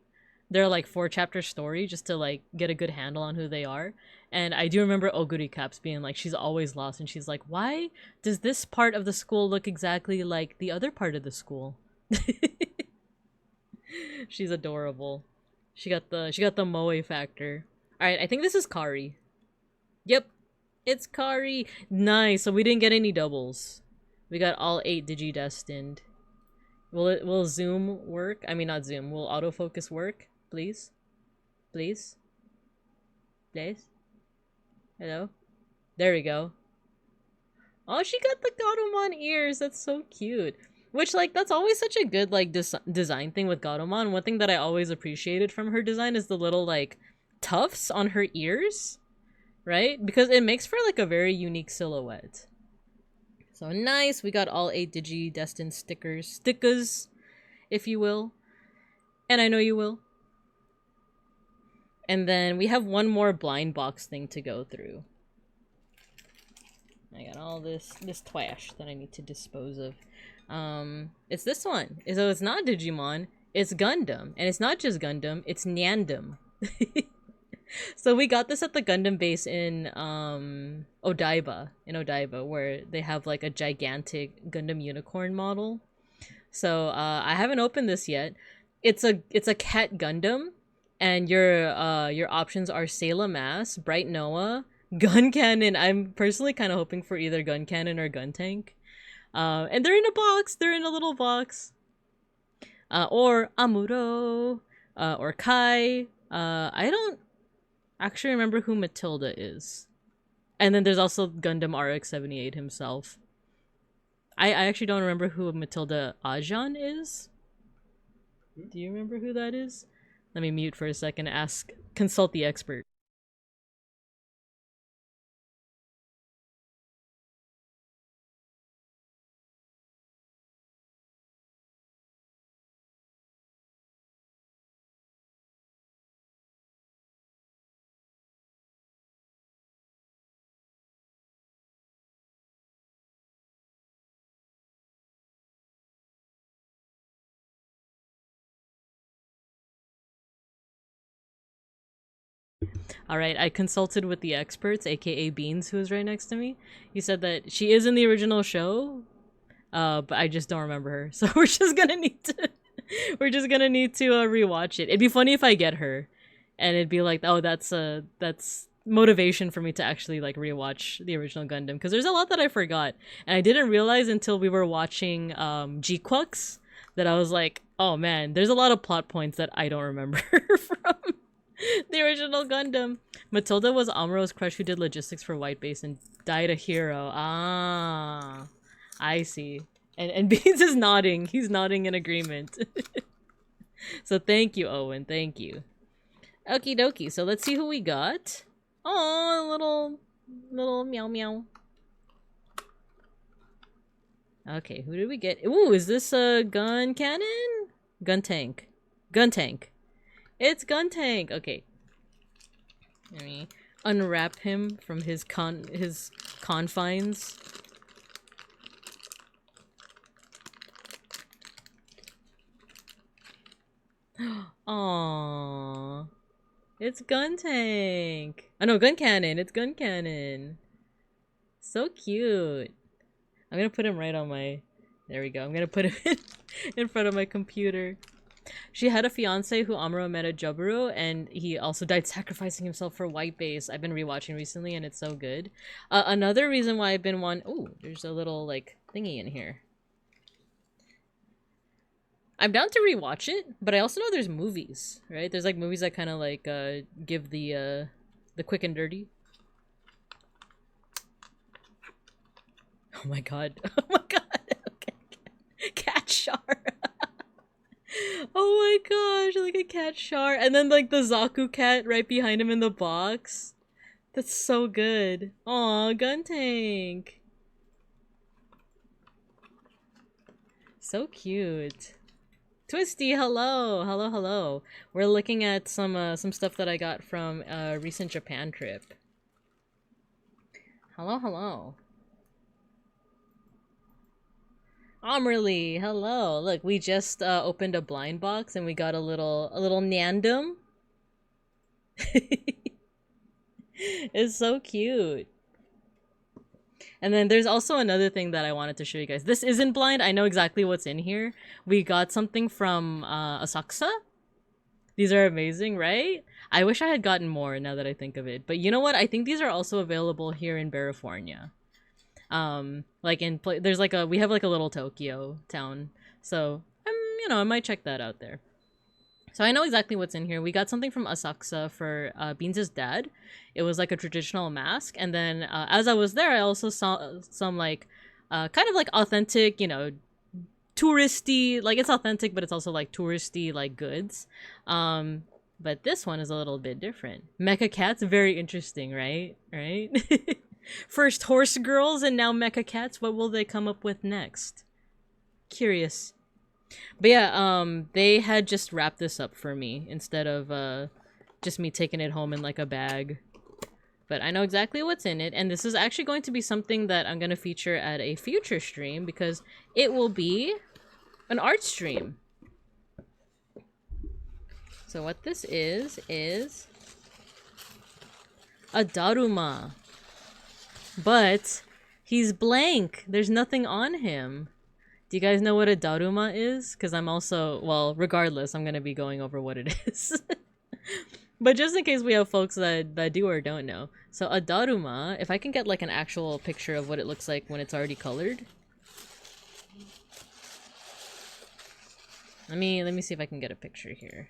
A: Their like 4-chapter story just to like get a good handle on who they are. And I do remember Ogurikaps being like, she's always lost, and she's like, why does this part of the school look exactly like the other part of the school? She's adorable. She got the moe factor. Alright, I think this is Kari. Yep, it's Kari. Nice, so we didn't get any doubles. We got all 8 Digidestined. Will zoom work? I mean, not zoom. Will autofocus work? Please? Please? Please? Hello? There we go. Oh, she got the Gatomon ears. That's so cute. Which, like, that's always such a good, like, design thing with Gatomon. One thing that I always appreciated from her design is the little, like, tufts on her ears. Right? Because it makes for, like, a very unique silhouette. So nice. We got all 8 Digidestined stickers, if you will. And I know you will. And then we have one more blind box thing to go through. I got all this trash that I need to dispose of. It's this one. So it's not Digimon, it's Gundam. And it's not just Gundam, it's Nyandam. So we got this at the Gundam base in Odaiba, where they have like a gigantic Gundam unicorn model. So I haven't opened this yet. It's a cat Gundam, and your options are Sailor Mass, Bright Noah, Gun Cannon. I'm personally kind of hoping for either Gun Cannon or Gun Tank. And they're in a box. They're in a little box. Or Amuro, or Kai. I don't actually remember who Matilda is. And then there's also Gundam RX-78 himself. I actually don't remember who Matilda Ajan is. Do you remember who that is? Let me mute for a second and consult the expert. Alright, I consulted with the experts, aka Beans, who is right next to me. He said that she is in the original show, but I just don't remember her. So we're just gonna need to rewatch it. It'd be funny if I get her, and it'd be like, oh, that's motivation for me to actually like rewatch the original Gundam, because there's a lot that I forgot, and I didn't realize until we were watching G-Quux that I was like, oh man, there's a lot of plot points that I don't remember from the original Gundam. Matilda was Amuro's crush who did logistics for White Base and died a hero. Ah, I see. And Beans is nodding. He's nodding in agreement. So thank you, Owen. Thank you. Okie dokie. So let's see who we got. Oh, little meow meow. Okay, who did we get? Ooh, is this a gun cannon? Gun tank. Gun tank. It's Gun Tank! Okay. Let me unwrap him from his confines. Aww. It's Gun Tank. Oh no, Gun Cannon. It's Gun Cannon. So cute. I'm gonna put him right on my... There we go. I'm gonna put him in front of my computer. She had a fiance who Amuro met at Jaburo, and he also died sacrificing himself for White Base. I've been rewatching recently, and it's so good. Another reason why I've been ooh, there's a little, like, thingy in here. I'm down to rewatch it, but I also know there's movies, right? There's, like, movies that kind of, like, give the quick and dirty. Oh my god. Oh my god. Okay. Cat Char. Oh my gosh, like a Cat Char. And then like the Zaku cat right behind him in the box. That's so good. Aw, Gun Tank. So cute. Twisty, hello. Hello, hello. We're looking at some stuff that I got from a recent Japan trip. Hello, hello. Amerly, hello. Look, we just opened a blind box and we got a little Nandum. It's so cute. And then there's also another thing that I wanted to show you guys. This isn't blind. I know exactly what's in here. We got something from Asakusa. These are amazing, right? I wish I had gotten more now that I think of it. But you know what? I think these are also available here in California. Like there's like we have like a little Tokyo town, so you know, I might check that out there. So I know exactly what's in here. We got something from Asakusa for Beans' dad. It was like a traditional mask, and then as I was there, I also saw some like kind of like authentic, you know, touristy, like it's authentic, but it's also like touristy like goods. But this one is a little bit different. Mecha cats, very interesting, right? Right? First horse girls and now mecha cats. What will they come up with next? Curious. But yeah, they had just wrapped this up for me instead of just me taking it home in like a bag. But I know exactly what's in it, and this is actually going to be something that I'm going to feature at a future stream because it will be an art stream. So what this is a Daruma. But he's blank. There's nothing on him. Do you guys know what a Daruma is? Because I'm also, well, regardless, I'm going to be going over what it is. But just in case we have folks that do or don't know. So a Daruma, if I can get like an actual picture of what it looks like when it's already colored. Let me see if I can get a picture here.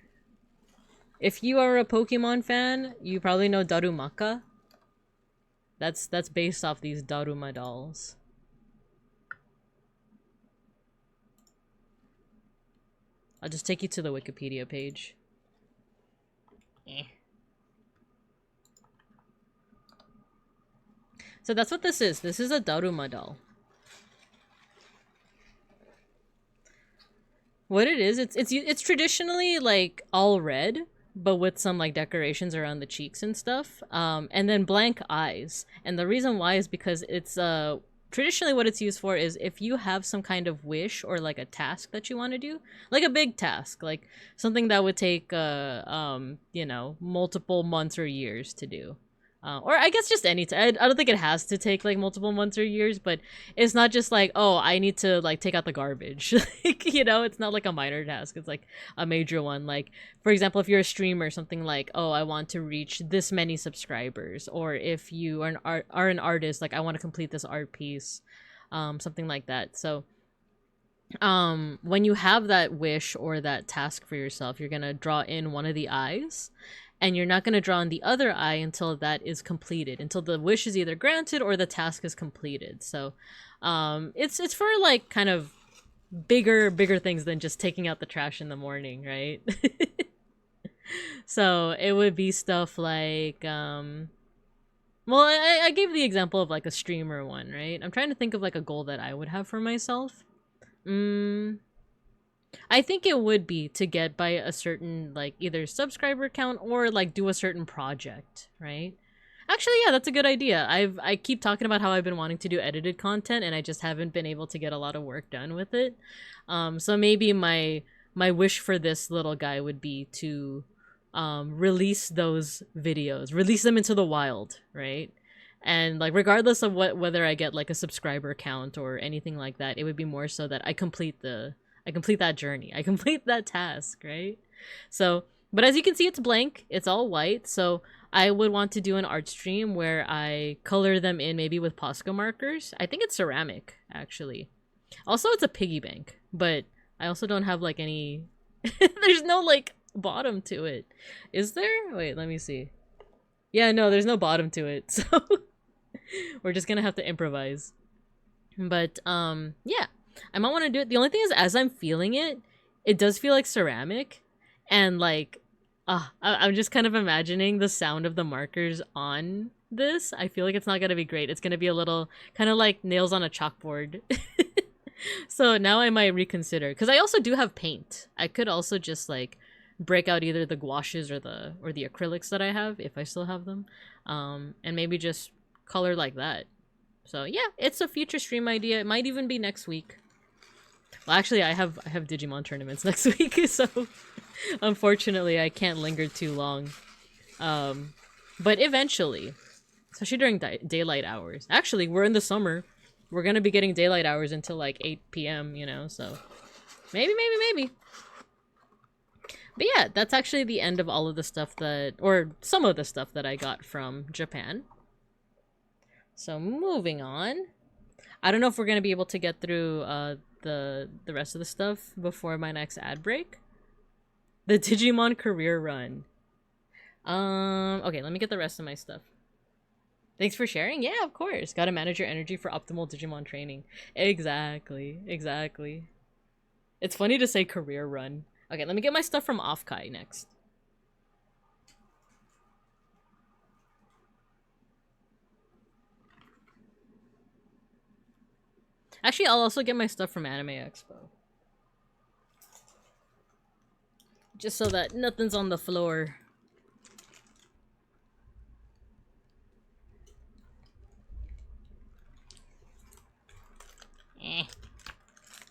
A: If you are a Pokemon fan, you probably know Darumaka. That's based off these Daruma dolls. I'll just take you to the Wikipedia page. So that's what this is. This is a Daruma doll. What it is, it's traditionally like all red, but with some like decorations around the cheeks and stuff, and then blank eyes. And the reason why is because it's traditionally what it's used for is if you have some kind of wish or like a task that you want to do, like a big task, like something that would take you know, multiple months or years to do. Or I guess just any time. I don't think it has to take like multiple months or years, but it's not just like, oh, I need to like take out the garbage. Like, you know, it's not like a minor task. It's like a major one. Like, for example, if you're a streamer, something like, oh, I want to reach this many subscribers. Or if you are an artist, like I want to complete this art piece, something like that. So when you have that wish or that task for yourself, you're gonna draw in one of the eyes. And you're not going to draw on the other eye until that is completed, until the wish is either granted or the task is completed. So it's for like kind of bigger things than just taking out the trash in the morning, right? So it would be stuff like well, I gave the example of like a streamer one, right? I'm trying to think of like a goal that I would have for myself. I think it would be to get by a certain like either subscriber count or like do a certain project, right? Actually, yeah, that's a good idea. I keep talking about how I've been wanting to do edited content and I just haven't been able to get a lot of work done with it. So maybe my my wish for this little guy would be to release those videos, release them into the wild, right? And like regardless of whether I get like a subscriber count or anything like that, it would be more so that I complete that journey, I complete that task, right? So, but as you can see, it's blank, it's all white. So I would want to do an art stream where I color them in, maybe with Posca markers. I think it's ceramic, actually. Also, it's a piggy bank, but I also don't have like any there's no like bottom to it. Is there? Wait, let me see. Yeah, no, there's no bottom to it. So we're just gonna have to improvise. But yeah, I might want to do it. The only thing is, as I'm feeling it, it does feel like ceramic, and like I'm just kind of imagining the sound of the markers on this. I feel like it's not gonna be great. It's gonna be a little kind of like nails on a chalkboard. So now I might reconsider, because I also do have paint. I could also just like break out either the gouaches or the acrylics that I have, if I still have them, and maybe just color like that. So yeah, it's a future stream idea. It might even be next week. Well, actually, I have Digimon tournaments next week, so unfortunately I can't linger too long. But eventually, especially during daylight hours. Actually, we're in the summer. We're gonna be getting daylight hours until like 8 p.m., you know, so maybe. But yeah, that's actually the end of all of the stuff that, or some of the stuff that I got from Japan. So moving on. I don't know if we're gonna be able to get through the rest of the stuff before my next ad break. The Digimon career run. Okay, let me get the rest of my stuff. Thanks for sharing. Yeah, of course. Gotta manage your energy for optimal Digimon training. Exactly. It's funny to say career run. Okay, let me get my stuff from Offkai next. Actually, I'll also get my stuff from Anime Expo. Just so that nothing's on the floor.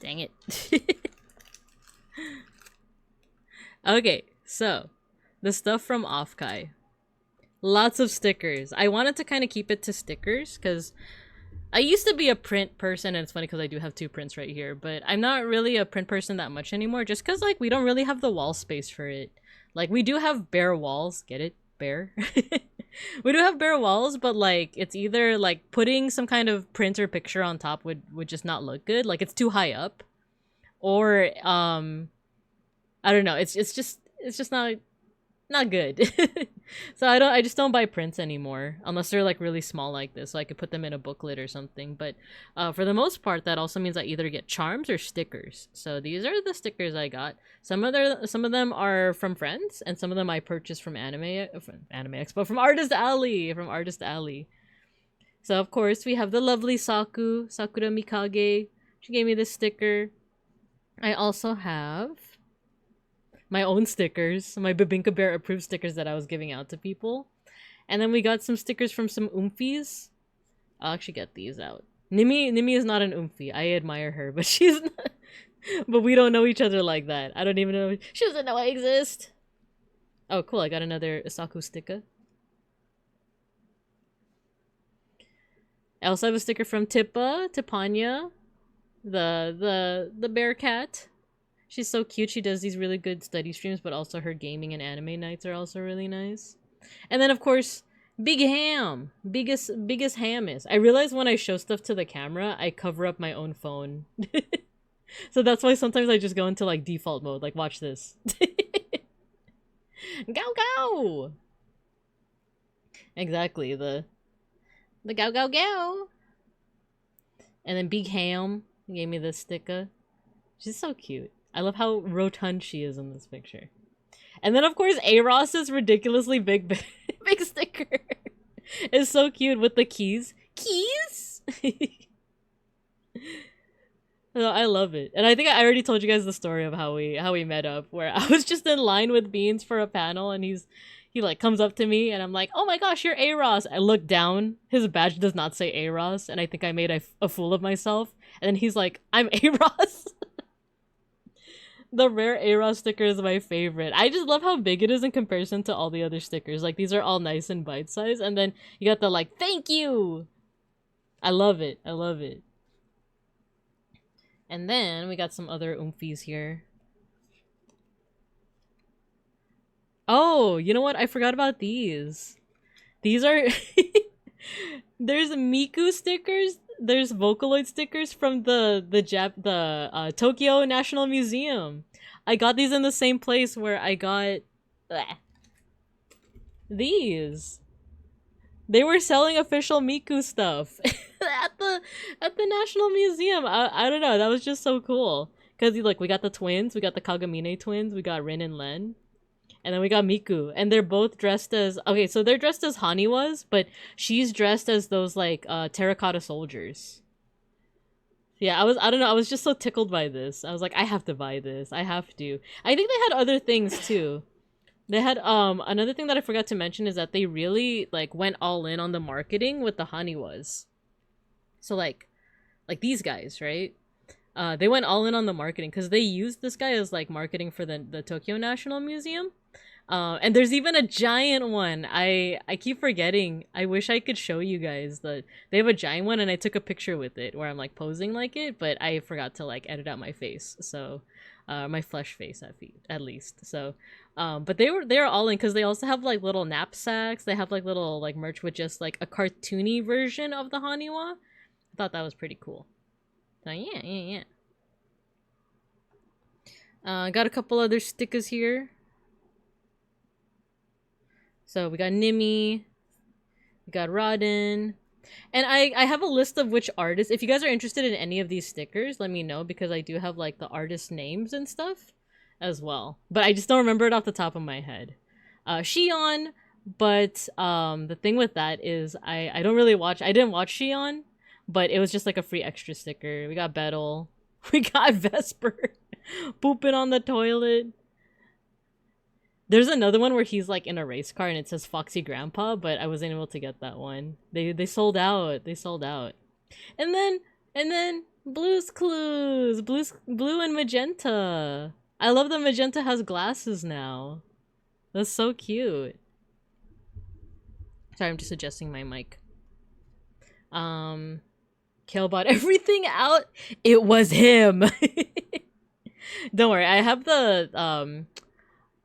A: Dang it. Okay, so the stuff from Offkai. Lots of stickers. I wanted to kind of keep it to stickers because I used to be a print person, and it's funny because I do have 2 prints right here, but I'm not really a print person that much anymore, just because like we don't really have the wall space for it. Like we do have bare walls. Get it? Bare? We do have bare walls, but like it's either like putting some kind of print or picture on top would just not look good. Like it's too high up, or I don't know. It's just not good. So I just don't buy prints anymore unless they're like really small like this, so I could put them in a booklet or something. But for the most part, that also means I either get charms or stickers. So these are the stickers I got. Some of them are from friends, and some of them I purchased from Anime Expo, from Artist Alley. So of course we have the lovely Sakura Mikage. She gave me this sticker. I also have my own stickers, my Babinka Bear approved stickers that I was giving out to people. And then we got some stickers from some Oomfies. I'll actually get these out. Nimi is not an Oomfie. I admire her, but she's not. But we don't know each other like that. I don't even know. She doesn't know I exist. Oh, cool. I got another Isaku sticker. I also have a sticker from Tipanya, the bear cat. She's so cute. She does these really good study streams, but also her gaming and anime nights are also really nice. And then, of course, Big Ham. Biggest Hamus. I realize when I show stuff to the camera, I cover up my own phone. So that's why sometimes I just go into, like, default mode. Like, watch this. Go! Exactly, the go! And then Big Ham gave me this sticker. She's so cute. I love how rotund she is in this picture. And then, of course, Aros's ridiculously big sticker is so cute with the keys. Keys? No, I love it. And I think I already told you guys the story of how we met up, where I was just in line with Beans for a panel, and he like comes up to me, and I'm like, oh my gosh, you're Aros. I look down, his badge does not say Aros, and I think I made a fool of myself. And then he's like, I'm Aros. The rare A-Raw sticker is my favorite. I just love how big it is in comparison to all the other stickers. Like, these are all nice and bite-sized, and then you got the, like, thank you! I love it. I love it. And then we got some other oomfies here. Oh, you know what? I forgot about these. These are... There's Miku stickers. There's Vocaloid stickers from the Tokyo National Museum. I got these in the same place where I got these. They were selling official Miku stuff at the National Museum. I don't know. That was just so cool. Cause look, we got the twins. We got the Kagamine twins. We got Rin and Len. And then we got Miku, and they're both dressed as... Okay, so they're dressed as Haniwas, but she's dressed as those, like, terracotta soldiers. Yeah, I don't know, I was just so tickled by this. I was like, I have to buy this. I have to. I think they had other things, too. They had, another thing that I forgot to mention is that they really, like, went all in on the marketing with the Haniwas. So, like these guys, right? They went all in on the marketing, because they used this guy as, like, marketing for the Tokyo National Museum. And there's even a giant one. I keep forgetting. I wish I could show you guys they have a giant one, and I took a picture with it where I'm like posing like it, but I forgot to like edit out my face. So, my flesh face at least. So, but they're all in because they also have like little knapsacks. They have like little like merch with just like a cartoony version of the Haniwa. I thought that was pretty cool. So yeah. Got a couple other stickers here. So we got Nimi, we got Rodin, and I have a list of which artists. If you guys are interested in any of these stickers, let me know, because I do have like the artist names and stuff as well. But I just don't remember it off the top of my head. Shion, but the thing with that is I don't really watch. I didn't watch Shion, but it was just like a free extra sticker. We got Betel, we got Vesper pooping on the toilet. There's another one where he's like in a race car and it says Foxy Grandpa, but I wasn't able to get that one. They sold out. They sold out. And then Blue's Clues. Blue and magenta. I love that magenta has glasses now. That's so cute. Sorry, I'm just adjusting my mic. Kale bought everything out. It was him. Don't worry, I have the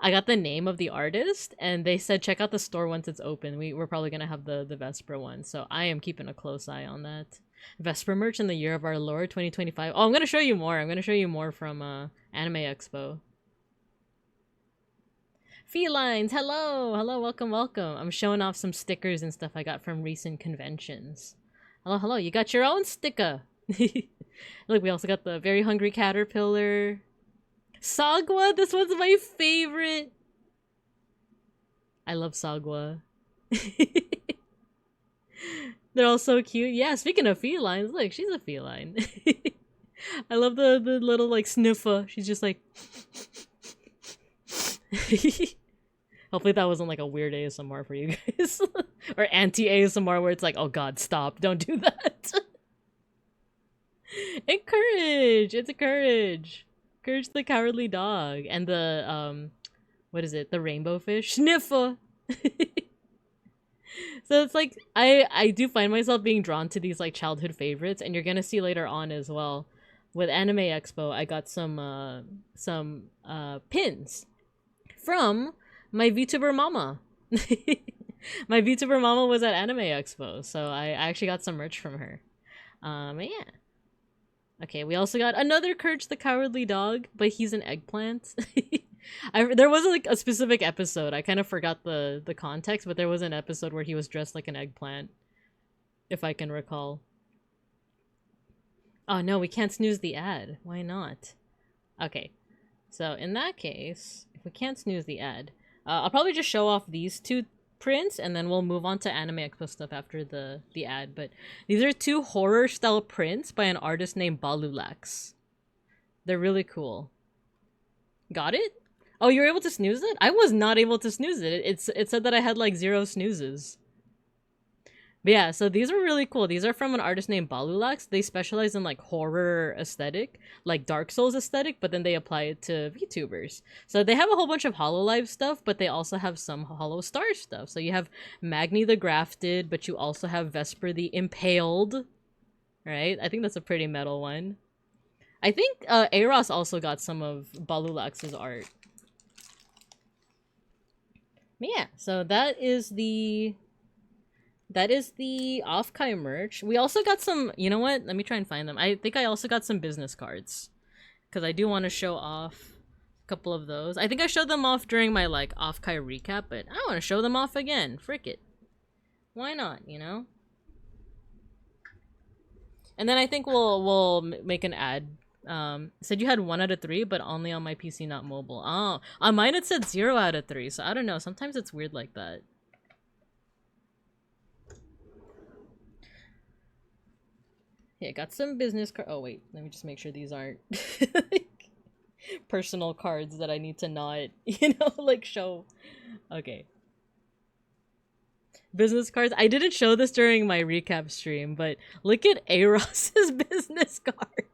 A: I got the name of the artist, and they said check out the store once it's open. We're probably gonna have the Vesper one, so I am keeping a close eye on that. Vesper merch in the year of our Lord 2025. Oh, I'm gonna show you more. I'm gonna show you more from Anime Expo. Felines, hello, welcome. I'm showing off some stickers and stuff I got from recent conventions. Hello, you got your own sticker. Look, we also got the Very Hungry Caterpillar. Sagwa, this one's my favorite. I love Sagwa. They're all so cute. Yeah, speaking of felines, look, she's a feline. I love the little like sniffer. She's just like hopefully that wasn't like a weird ASMR for you guys. Or anti-ASMR where it's like, oh god, stop, don't do that. And Courage! It's a Courage! Courage the Cowardly Dog. And the, what is it? The rainbow fish? Sniffer! So it's like, I do find myself being drawn to these like childhood favorites, and you're gonna see later on as well. With Anime Expo, I got some pins from my VTuber mama. My VTuber mama was at Anime Expo, so I actually got some merch from her. Yeah. Okay, we also got another Courage the Cowardly Dog, but he's an eggplant. There was like a specific episode. I kind of forgot the context, but there was an episode where he was dressed like an eggplant, if I can recall. Oh no, we can't snooze the ad. Why not? Okay, so in that case, if we can't snooze the ad, I'll probably just show off these two prints, and then we'll move on to Anime Expo stuff after the ad. But these are two horror style prints by an artist named Balulax. They're really cool. Got it? Oh, you were able to snooze it? I was not able to snooze it. It said that I had like 0 snoozes. But yeah, so these are really cool. These are from an artist named Balulax. They specialize in like horror aesthetic, like Dark Souls aesthetic, but then they apply it to VTubers. So they have a whole bunch of Hololive stuff, but they also have some Hollow Star stuff. So you have Magni the Grafted, but you also have Vesper the Impaled. Right? I think that's a pretty metal one. I think Eros also got some of Balulax's art. But yeah, so that is the Offkai merch. We also got some, you know what? Let me try and find them. I think I also got some business cards. Because I do want to show off a couple of those. I think I showed them off during my, like, Offkai recap, but I want to show them off again. Frick it. Why not, you know? And then I think we'll make an ad. Said you had 1 out of 3, but only on my PC, not mobile. Oh, on mine it said 0 out of 3, so I don't know. Sometimes it's weird like that. Yeah, got some business card. Oh wait, let me just make sure these aren't like, personal cards that I need to not, you know, like show. Okay. Business cards. I didn't show this during my recap stream, but look at Eros's business card.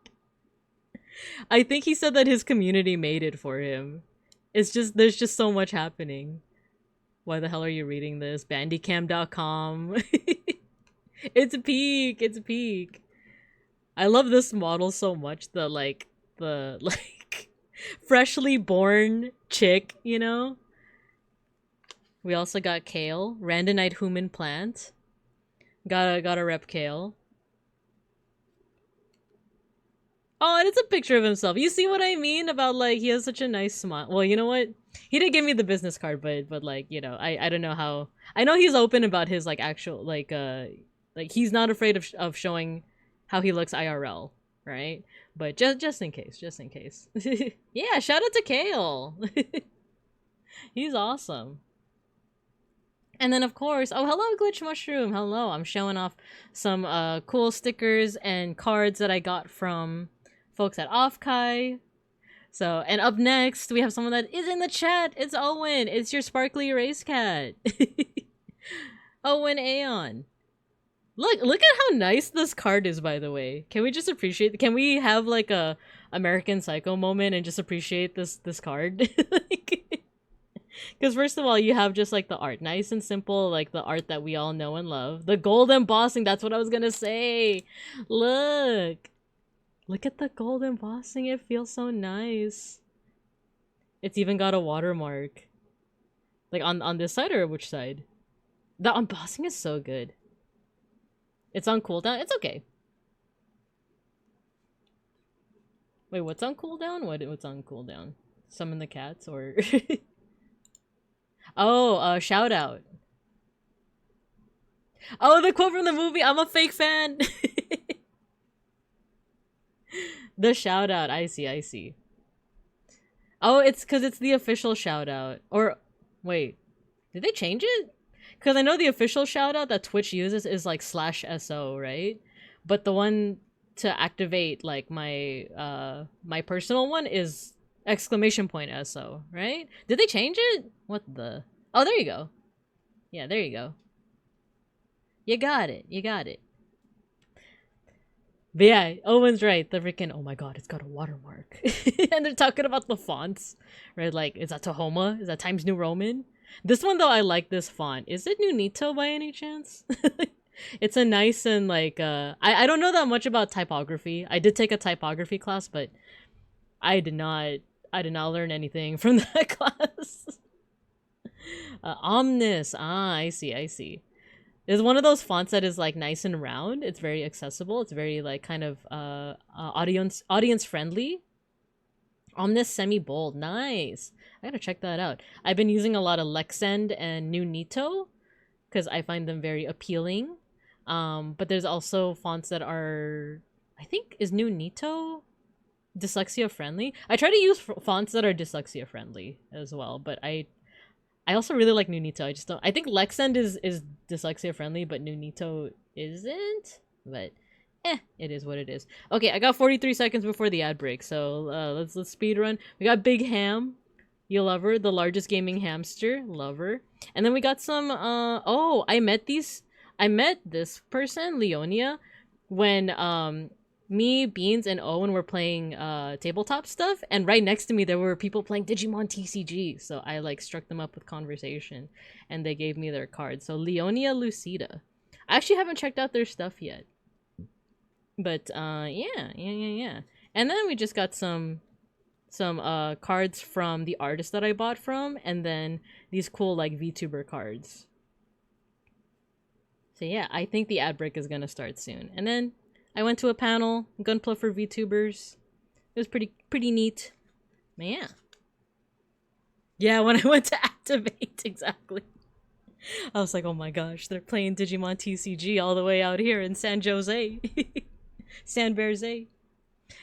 A: I think he said that his community made it for him. It's just, there's just so much happening. Why the hell are you reading this? Bandicam.com. It's peak. It's peak. I love this model so much. The like freshly born chick, you know? We also got Kale, Randonite human plant. Got a rep Kale. Oh, and it's a picture of himself. You see what I mean about like he has such a nice smile. Well, you know what? He didn't give me the business card, but like, you know, I don't know how. I know he's open about his like actual like he's not afraid of showing how he looks IRL, right? But just in case, just in case. Yeah, shout out to Kale. He's awesome. And then of course, oh hello Glitch Mushroom, hello. I'm showing off some cool stickers and cards that I got from folks at Offkai. So, and up next we have someone that is in the chat. It's Owen. It's your sparkly race cat. Owen Aeon. Look at how nice this card is, by the way. Can we just appreciate, can we have like a American Psycho moment and just appreciate this card? Because first of all, you have just like the art, nice and simple, like the art that we all know and love. The gold embossing, that's what I was gonna say. Look at the gold embossing, it feels so nice. It's even got a watermark. Like on this side or which side? The embossing is so good. It's on cooldown? It's okay. Wait, what's on cooldown? What's on cooldown? Summon the cats or... Oh, shout out. Oh, the quote from the movie, I'm a fake fan! The shout out, I see. Oh, it's because it's the official shout out. Or, wait, did they change it? Because I know the official shout out that Twitch uses is like /SO, right? But the one to activate like my my personal one is !SO, right? Did they change it? What the? Oh, there you go. Yeah, there you go. You got it. You got it. But yeah, Owen's right. The freaking, oh my god, it's got a watermark. And they're talking about the fonts, right? Like, is that Tahoma? Is that Times New Roman? This one, though, I like this font. Is it Nunito by any chance? It's a nice and, like, I don't know that much about typography. I did take a typography class, but I did not learn anything from that class. Omnis. Ah, I see. It's one of those fonts that is like nice and round. It's very accessible. It's very like kind of audience friendly. Omnis semi-bold. Nice. I gotta check that out. I've been using a lot of Lexend and Nunito because I find them very appealing. But there's also fonts that are, I think, is Nunito dyslexia friendly? I try to use fonts that are dyslexia friendly as well, but I also really like Nunito. I just don't. I think Lexend is dyslexia friendly, but Nunito isn't. But it is what it is. Okay, I got 43 seconds before the ad break, so let's speed run. We got Big Ham, you love her, the largest gaming hamster, love her. And then we got some. Oh, I met these I met this person, Leonia, when me, Beans, and Owen were playing tabletop stuff, and right next to me there were people playing Digimon TCG. So I like struck them up with conversation, and they gave me their cards. So Leonia Lucida. I actually haven't checked out their stuff yet, but yeah. And then we just got some cards from the artist that I bought from, and then these cool like VTuber cards. So yeah, I think the ad break is gonna start soon. And then I went to a panel, Gunpla for VTubers. It was pretty neat. But yeah. Yeah, when I went to activate, exactly. I was like, oh my gosh, they're playing Digimon TCG all the way out here in San Jose. San Berze.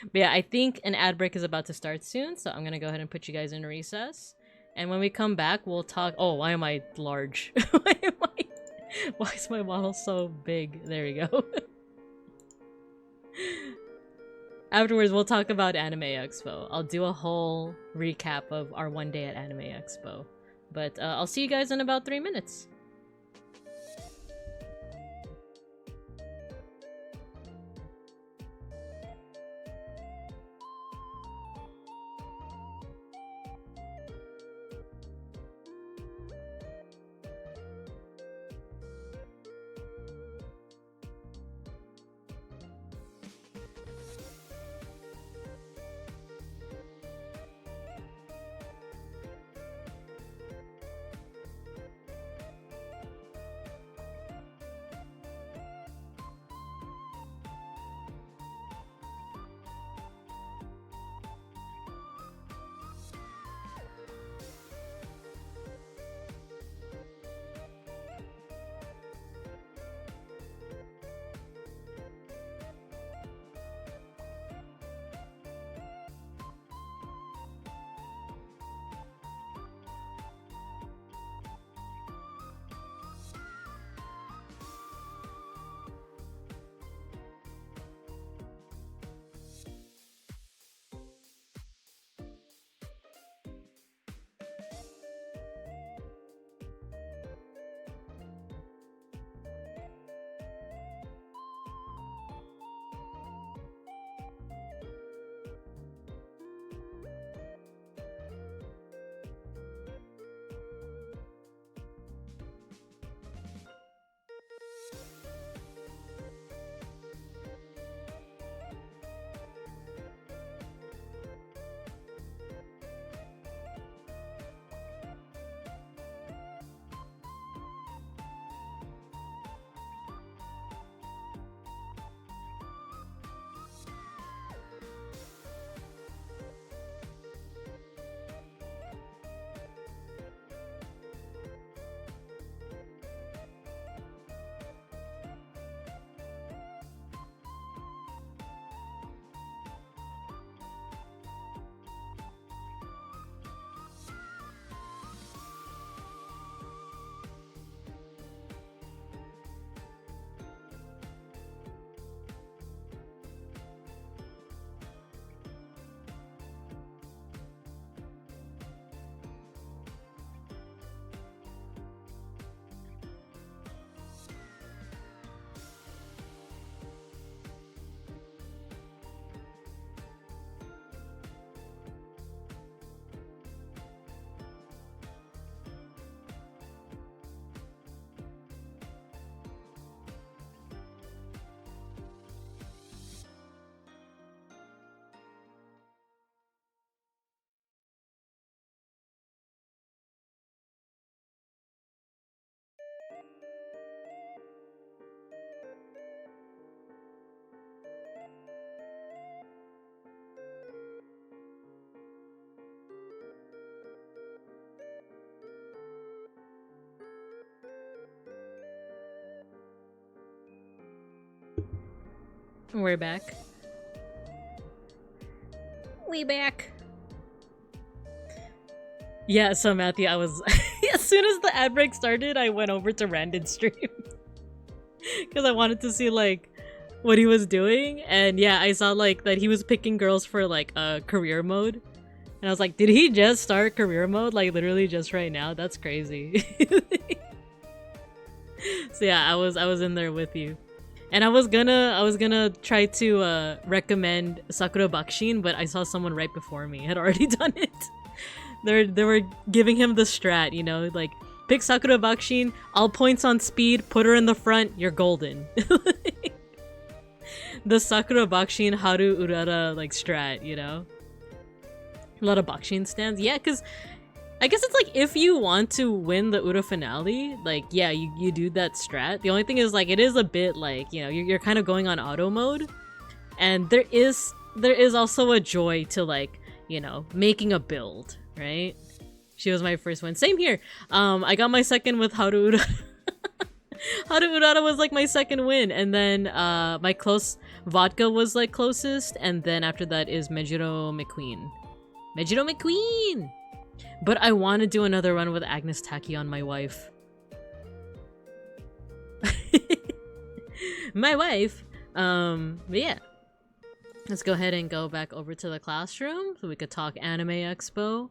A: But yeah, I think an ad break is about to start soon, so I'm gonna go ahead and put you guys in recess. And when we come back, we'll talk. Oh, why am I large? Why is my model so big? There we go. Afterwards, we'll talk about Anime Expo. I'll do a whole recap of our one day at Anime Expo. But I'll see you guys in about 3 minutes. We're back. We back. Yeah, so Matthew, I was as soon as the ad break started, I went over to Randon's stream because I wanted to see like what he was doing, and yeah, I saw like that he was picking girls for like career mode, and I was like, did he just start career mode like literally just right now? That's crazy. So yeah, I was in there with you. And I was gonna try to recommend Sakura Bakushin, but I saw someone right before me had already done it. They were giving him the strat, you know, like pick Sakura Bakushin, all points on speed, put her in the front, you're golden. The Sakura Bakushin Haru Urara like strat, you know? A lot of Bakushin stands. Yeah, because I guess it's like if you want to win the Ura finale, like yeah, you do that strat. The only thing is like it is a bit like, you know, you're kind of going on auto mode, and there is also a joy to like, you know, making a build, right? She was my first win. Same here. I got my second with Haru Urara. Haru Urara was like my second win, and then my close vodka was like closest, and then after that is Mejiro McQueen. Mejiro McQueen! But I want to do another run with Agnes Taki on my wife. My wife. But yeah. Let's go ahead and go back over to the classroom so we could talk Anime Expo.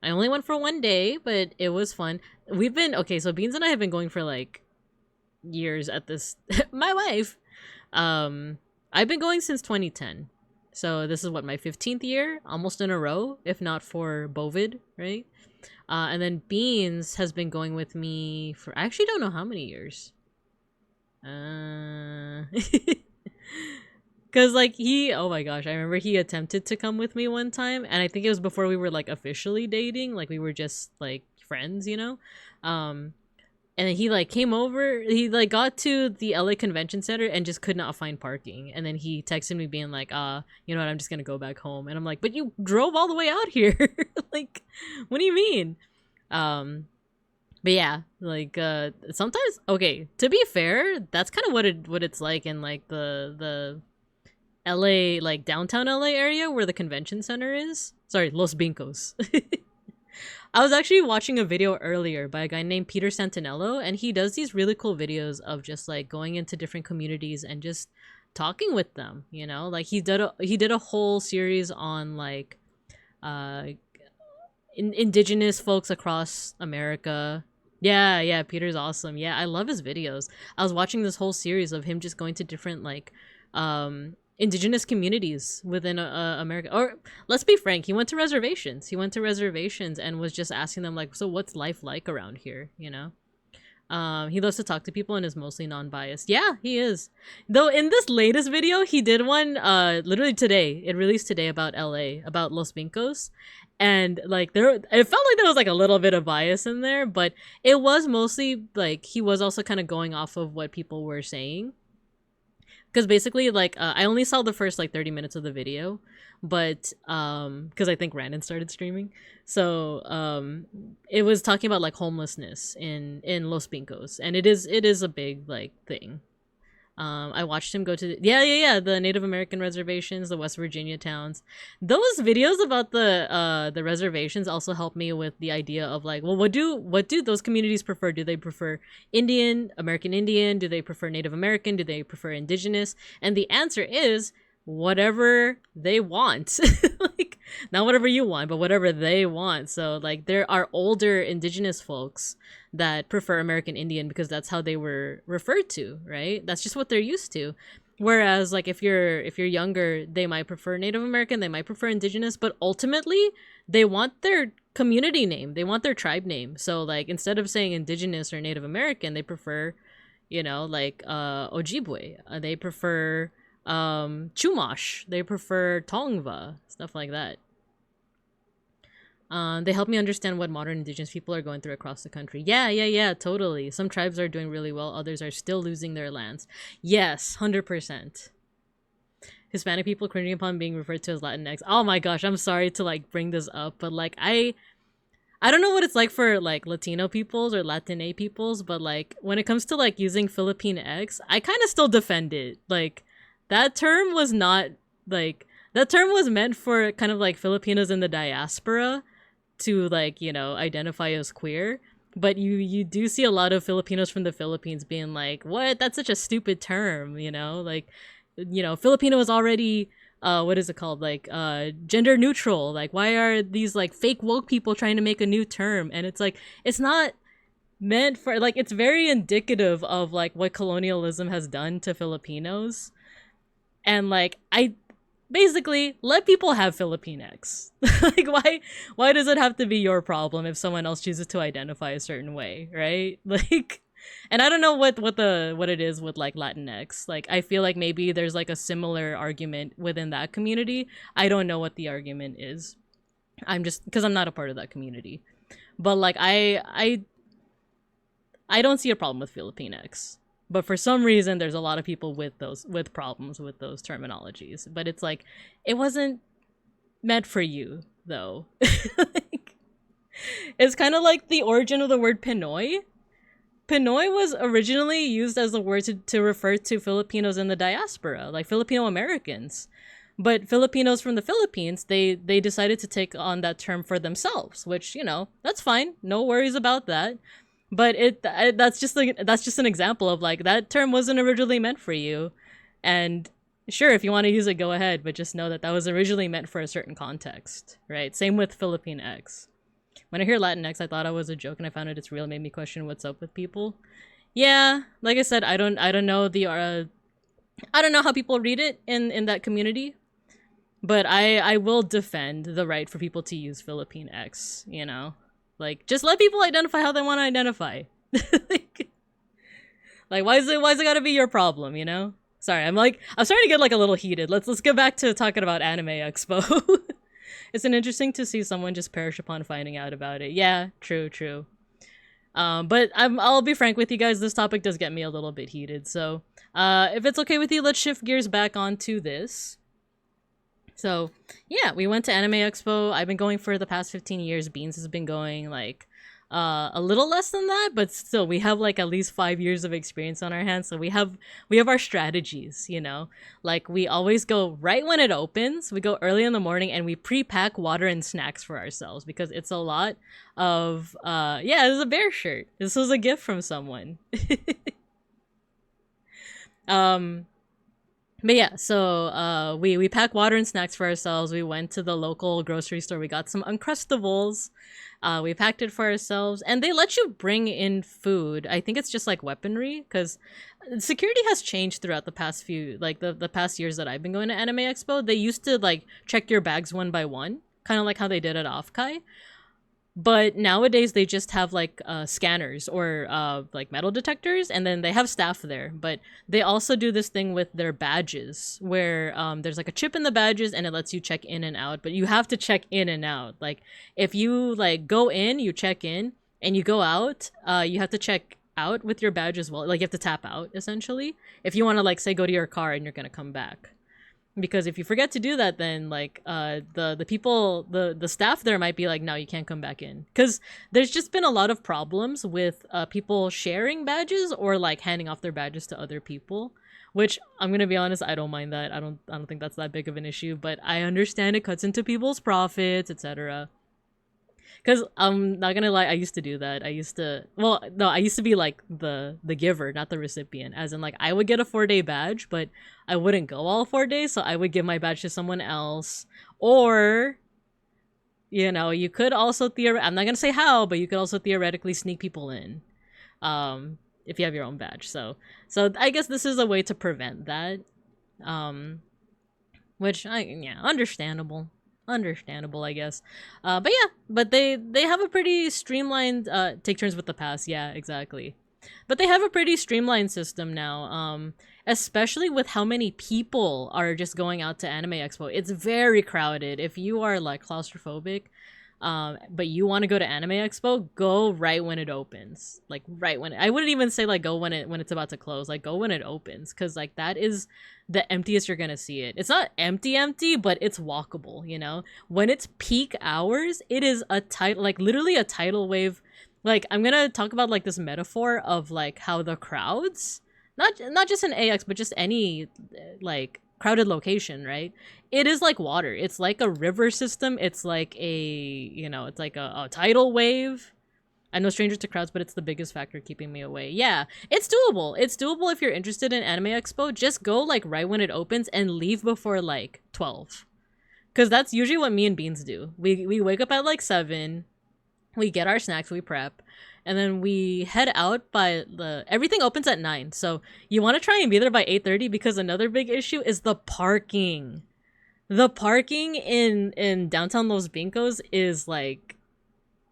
A: I only went for 1 day, but it was fun. We've been... Okay, so Beans and I have been going for like years at this. My wife. I've been going since 2010. So this is what, my 15th year? Almost in a row, if not for Bovid, right? And then Beans has been going with me for... I actually don't know how many years. Because like he... Oh my gosh, I remember he attempted to come with me one time. And I think it was before we were like officially dating. Like we were just like friends, you know? And he like came over, he like got to the LA Convention Center and just could not find parking. And then he texted me being like, you know what, I'm just gonna go back home. And I'm like, but you drove all the way out here. Like, what do you mean? But yeah, like sometimes, okay, to be fair, that's kind of what it's like in like the LA, like downtown LA area where the convention center is. Sorry, Los Bincos. I was actually watching a video earlier by a guy named Peter Santinello, and he does these really cool videos of just like going into different communities and just talking with them, you know? Like he did a whole series on like indigenous folks across America. Yeah, Peter's awesome. Yeah, I love his videos. I was watching this whole series of him just going to different like indigenous communities within America. Or let's be frank, he went to reservations. He went to reservations and was just asking them like, so what's life like around here, you know? He loves to talk to people and is mostly non-biased. Yeah, he is. Though in this latest video, he did one literally today. It released today about LA, about Los Vincos. And like it felt like there was like a little bit of bias in there, but it was mostly like he was also kind of going off of what people were saying. Because basically, like, I only saw the first, like, 30 minutes of the video, but, because I think Randon started streaming. So, it was talking about, like, homelessness in Los Pincos, and it is a big, like, thing. I watched him go to the Native American reservations, the West Virginia towns. Those videos about the reservations also helped me with the idea of like, well, what do those communities prefer? Do they prefer Indian, American Indian? Do they prefer Native American? Do they prefer indigenous? And the answer is whatever they want. Like, not whatever you want, but whatever they want. So like there are older indigenous folks that prefer American Indian because that's how they were referred to, right? That's just what they're used to. Whereas like if you're younger, they might prefer Native American, they might prefer indigenous, but ultimately they want their community name, they want their tribe name. So like instead of saying indigenous or Native American, they prefer, you know, like Ojibwe. They prefer Chumash, they prefer Tongva, stuff like that. They help me understand what modern indigenous people are going through across the country. Yeah, totally. Some tribes are doing really well, others are still losing their lands. Yes, 100%. Hispanic people cringing upon being referred to as Latinx. Oh my gosh, I'm sorry to like bring this up, but like I don't know what it's like for like Latino peoples or Latine peoples, but like when it comes to like using Philippine X, I kind of still defend it. Like that term was not like, that term was meant for kind of like Filipinos in the diaspora to like, you know, identify as queer. But you do see a lot of Filipinos from the Philippines being like, what? That's such a stupid term, you know? Like, you know, Filipino is already, what is it called? Like, gender neutral. Like, why are these like fake woke people trying to make a new term? And it's like, it's not meant for, like, it's very indicative of like what colonialism has done to Filipinos. And like, I basically let people have Filipinx. Like, why does it have to be your problem if someone else chooses to identify a certain way, right? Like, and I don't know what it is with like Latinx. Like, I feel like maybe there's like a similar argument within that community. I don't know what the argument is. I'm just, because I'm not a part of that community. But like, I don't see a problem with Filipinx. But for some reason, there's a lot of people with problems with those terminologies. But it's like, it wasn't meant for you, though. Like, it's kind of like the origin of the word Pinoy. Pinoy was originally used as a word to refer to Filipinos in the diaspora, like Filipino Americans. But Filipinos from the Philippines, they decided to take on that term for themselves, which, you know, that's fine. No worries about that. But that's just an example of like, that term wasn't originally meant for you. And sure, if you want to use it, go ahead, but just know that that was originally meant for a certain context, right? Same with Philippine X. When I hear Latinx, I thought it was a joke, and I found out it's real. It made me question what's up with people. Yeah, like I said, I don't know I don't know how people read it in that community, but I will defend the right for people to use Philippine X, you know? Like, just let people identify how they want to identify. Like, why is it gotta be your problem, you know? Sorry, I'm starting to get like a little heated. Let's get back to talking about Anime Expo. It's interesting to see someone just perish upon finding out about it. Yeah, true. But I'll be frank with you guys, this topic does get me a little bit heated. So, if it's okay with you, let's shift gears back onto this. So, yeah, we went to Anime Expo. I've been going for the past 15 years. Beans has been going like a little less than that, but still, we have like at least 5 years of experience on our hands. So we have our strategies, you know. Like, we always go right when it opens. We go early in the morning and we pre-pack water and snacks for ourselves because it's a lot of yeah, this is a bear shirt. This was a gift from someone. But yeah, so we pack water and snacks for ourselves. We went to the local grocery store. We got some Uncrustables. We packed it for ourselves, and they let you bring in food. I think it's just like weaponry, because security has changed throughout the past few, like the past years that I've been going to Anime Expo. They used to like check your bags one by one, kind of like how they did at Offkai. But nowadays they just have like scanners or like metal detectors, and then they have staff there. But they also do this thing with their badges where there's like a chip in the badges and it lets you check in and out, but you have to check in and out. Like, if you like go in, you check in, and you go out, you have to check out with your badge as well. Like, you have to tap out essentially if you want to, like, say, go to your car and you're gonna come back. Because if you forget to do that, then like the people, the staff there might be like, no, you can't come back in. Because there's just been a lot of problems with people sharing badges or like handing off their badges to other people, which I'm gonna be honest, I don't mind that. I don't think that's that big of an issue, but I understand it cuts into people's profits, etc. Because I'm not gonna lie, I used to do that. I used to be like the giver, not the recipient. As in, like, I would get a 4-day badge, but I wouldn't go all 4 days, so I would give my badge to someone else. Or, you know, you could also I'm not gonna say how, but you could also theoretically sneak people in, if you have your own badge. So I guess this is a way to prevent that, which understandable, I guess. But yeah, but they have a pretty streamlined take turns with the pass. Yeah, exactly. But they have a pretty streamlined system now, especially with how many people are just going out to Anime Expo. It's very crowded. If you are like claustrophobic, but you want to go to Anime Expo, go right when it opens. Like, right when I wouldn't even say like go when it's about to close. Like, go when it opens, because like that is the emptiest you're gonna see it. It's not empty, but it's walkable, you know? When it's peak hours, it is literally a tidal wave. Like, I'm gonna talk about like this metaphor of like how the crowds, not just in AX, but just any like crowded location, right? It is like water. It's like a river system. It's like it's like a tidal wave. I'm no stranger to crowds, but it's the biggest factor keeping me away. Yeah, it's doable. It's doable if you're interested in Anime Expo. Just go like right when it opens and leave before like 12. Because that's usually what me and Beans do. We wake up at like 7. We get our snacks, we prep. and then we head out by everything opens at 9. So you want to try and be there by 8:30 because another big issue is the parking. The parking in downtown Los Brincos is like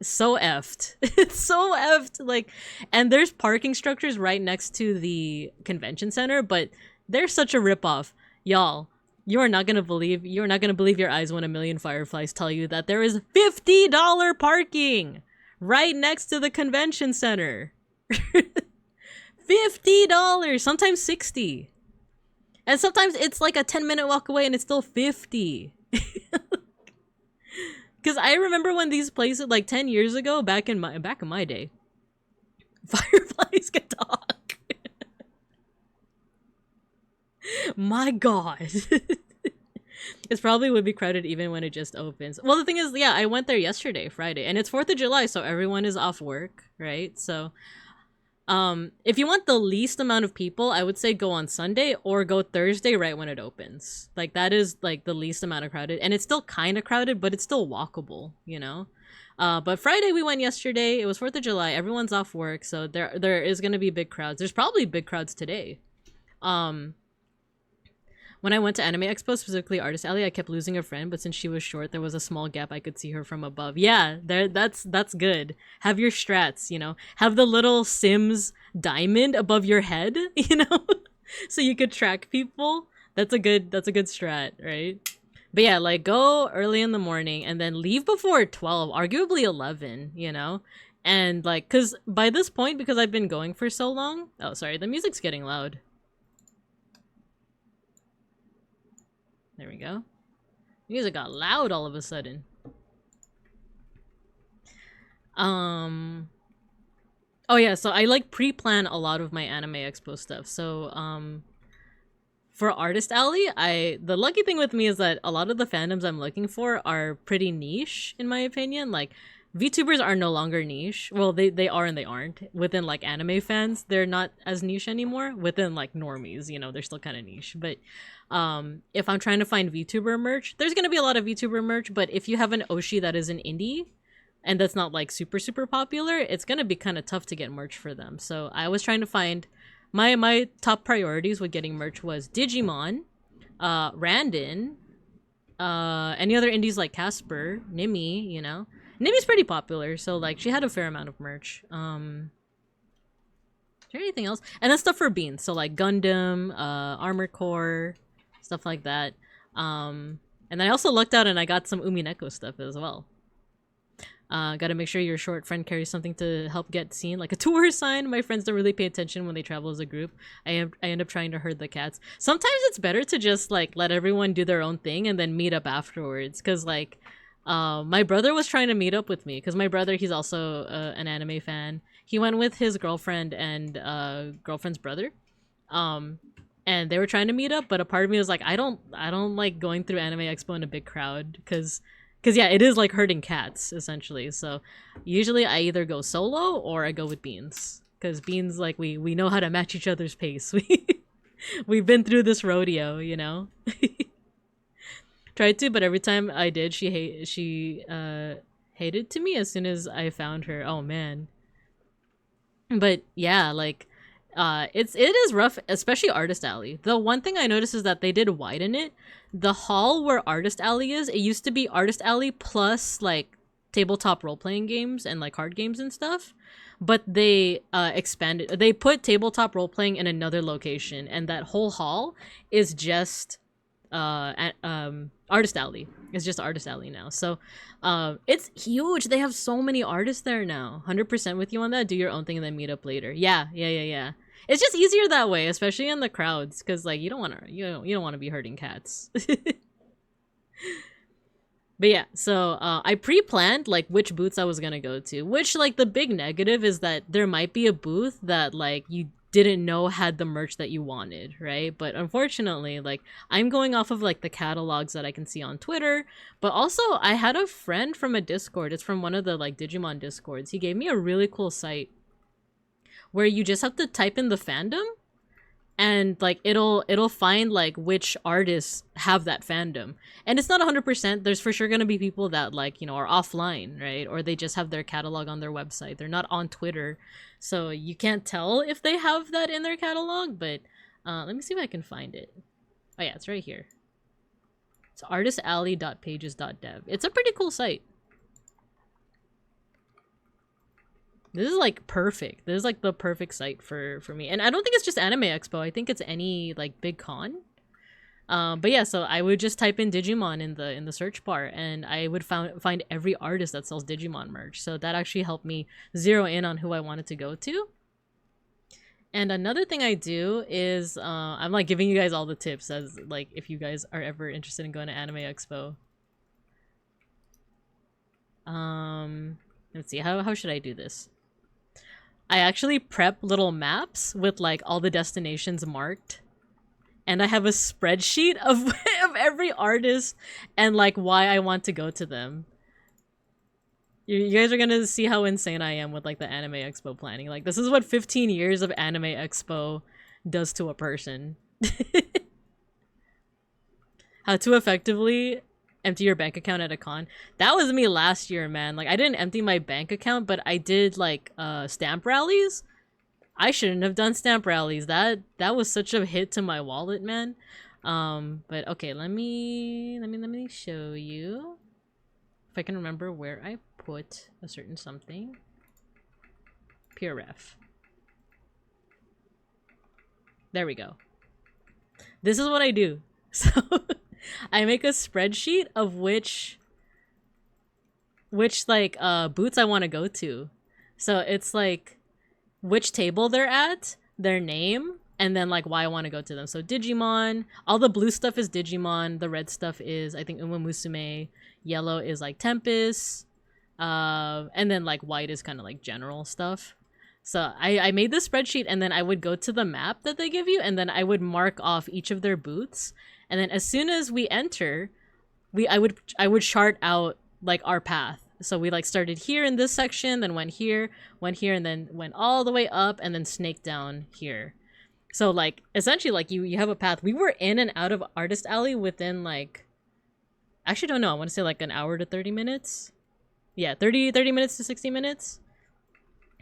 A: so effed. It's so effed. Like, and there's parking structures right next to the convention center, but they're such a ripoff. Y'all, you're not gonna believe your eyes when a million fireflies tell you that there is $50 parking right next to the convention center. $50, sometimes 60. And sometimes it's like a 10-minute walk away and it's still 50. Because I remember when these places, like 10 years ago, back in my day, fireflies could talk. My god. It probably would be crowded even when it just opens. Well, the thing is, yeah, I went there yesterday, Friday, and it's 4th of July, so everyone is off work, right? So if you want the least amount of people, I would say go on Sunday or go Thursday right when it opens. Like, that is like the least amount of crowded, and it's still kind of crowded, but it's still walkable, you know? But Friday we went yesterday. It was 4th of July. Everyone's off work, so there is going to be big crowds. There's probably big crowds today. When I went to Anime Expo, specifically Artist Alley, I kept losing a friend, but since she was short, there was a small gap I could see her from above. Yeah, that's good. Have your strats, you know? Have the little Sims diamond above your head, you know? So you could track people. That's a good strat, right? But yeah, like, go early in the morning and then leave before 12, arguably 11, you know? And like, cause by this point, because I've been going for so long, oh, sorry, the music's getting loud. There we go. Music got loud all of a sudden. Oh yeah, so I like pre-plan a lot of my Anime Expo stuff. So for Artist Alley, the lucky thing with me is that a lot of the fandoms I'm looking for are pretty niche, in my opinion. Like, VTubers are no longer niche. Well, they are and they aren't. Within like anime fans, they're not as niche anymore. Within like normies, you know, they're still kind of niche. But if I'm trying to find VTuber merch, there's gonna be a lot of VTuber merch. But if you have an Oshi that is an indie and that's not like super popular, it's gonna be kind of tough to get merch for them. So I was trying to find my top priorities with getting merch was Digimon, Randon, any other indies like Casper, Nimi, you know. Nimi's pretty popular, so like she had a fair amount of merch. Is there anything else? And then stuff for Beans, so like Gundam, Armored Core, stuff like that. And then I also looked out and I got some Umineko stuff as well. Gotta make sure your short friend carries something to help get seen, like a tour sign. My friends don't really pay attention when they travel as a group. I end up trying to herd the cats. Sometimes it's better to just like let everyone do their own thing and then meet up afterwards, because like my brother was trying to meet up with me, because my brother, he's also an anime fan. He went with his girlfriend and girlfriend's brother, and they were trying to meet up, but a part of me was like, I don't like going through Anime Expo in a big crowd, because yeah, it is like herding cats essentially. So usually I either go solo or I go with Beans, because Beans, like, we know how to match each other's pace. We've been through this rodeo, you know. Tried to, but every time I did, she hated to me as soon as I found her. Oh man. But yeah, like it is rough, especially Artist Alley. The one thing I noticed is that they did widen it. The hall where Artist Alley is, it used to be Artist Alley plus like tabletop role-playing games and like card games and stuff, but they expanded. They put tabletop role-playing in another location, and that whole hall is just Artist Alley. It's just Artist Alley now. So it's huge. They have so many artists there now. 100% with you on that. Do your own thing and then meet up later. Yeah. It's just easier that way, especially in the crowds, because like you don't want to be herding cats. But yeah, so I pre-planned like which booths I was gonna go to, which like the big negative is that there might be a booth that like you didn't know had the merch that you wanted, right? But unfortunately, like, I'm going off of like the catalogs that I can see on Twitter, but also I had a friend from a Discord. It's from one of the like Digimon Discords. He gave me a really cool site where you just have to type in the fandom and like it'll find like which artists have that fandom. And it's not 100%. There's for sure gonna be people that like, you know, are offline, right? Or they just have their catalog on their website. They're not on Twitter, so you can't tell if they have that in their catalog. But let me see if I can find it. Oh yeah, it's right here. It's artistalley.pages.dev. It's a pretty cool site. This is like perfect. This is like the perfect site for me. And I don't think it's just Anime Expo. I think it's any like big con. But yeah, so I would just type in Digimon in the search bar, and I would find every artist that sells Digimon merch. So that actually helped me zero in on who I wanted to go to. And another thing I do is I'm like giving you guys all the tips as like if you guys are ever interested in going to Anime Expo. Let's see, how should I do this? I actually prep little maps with like all the destinations marked, and I have a spreadsheet of every artist and like why I want to go to them. You guys are gonna see how insane I am with like the Anime Expo planning. Like this is what 15 years of Anime Expo does to a person. How to effectively empty your bank account at a con. That was me last year, man. Like I didn't empty my bank account, but I did like stamp rallies. I shouldn't have done stamp rallies. That was such a hit to my wallet, man. But okay, let me show you if I can remember where I put a certain something. Pure ref. There we go. This is what I do. So I make a spreadsheet of which like booths I want to go to. So it's like which table they're at, their name, and then like why I want to go to them. So Digimon, all the blue stuff is Digimon, the red stuff is I think Uma Musume, yellow is like Tempest, and then like white is kind of like general stuff. So I made this spreadsheet, and then I would go to the map that they give you, and then I would mark off each of their booths. And then as soon as we enter, I would chart out like our path. So we like started here in this section, then went here, and then went all the way up, and then snaked down here. So like essentially like you have a path. We were in and out of Artist Alley within like, I actually don't know, I want to say like an hour to 30 minutes. Yeah, 30 minutes to 60 minutes.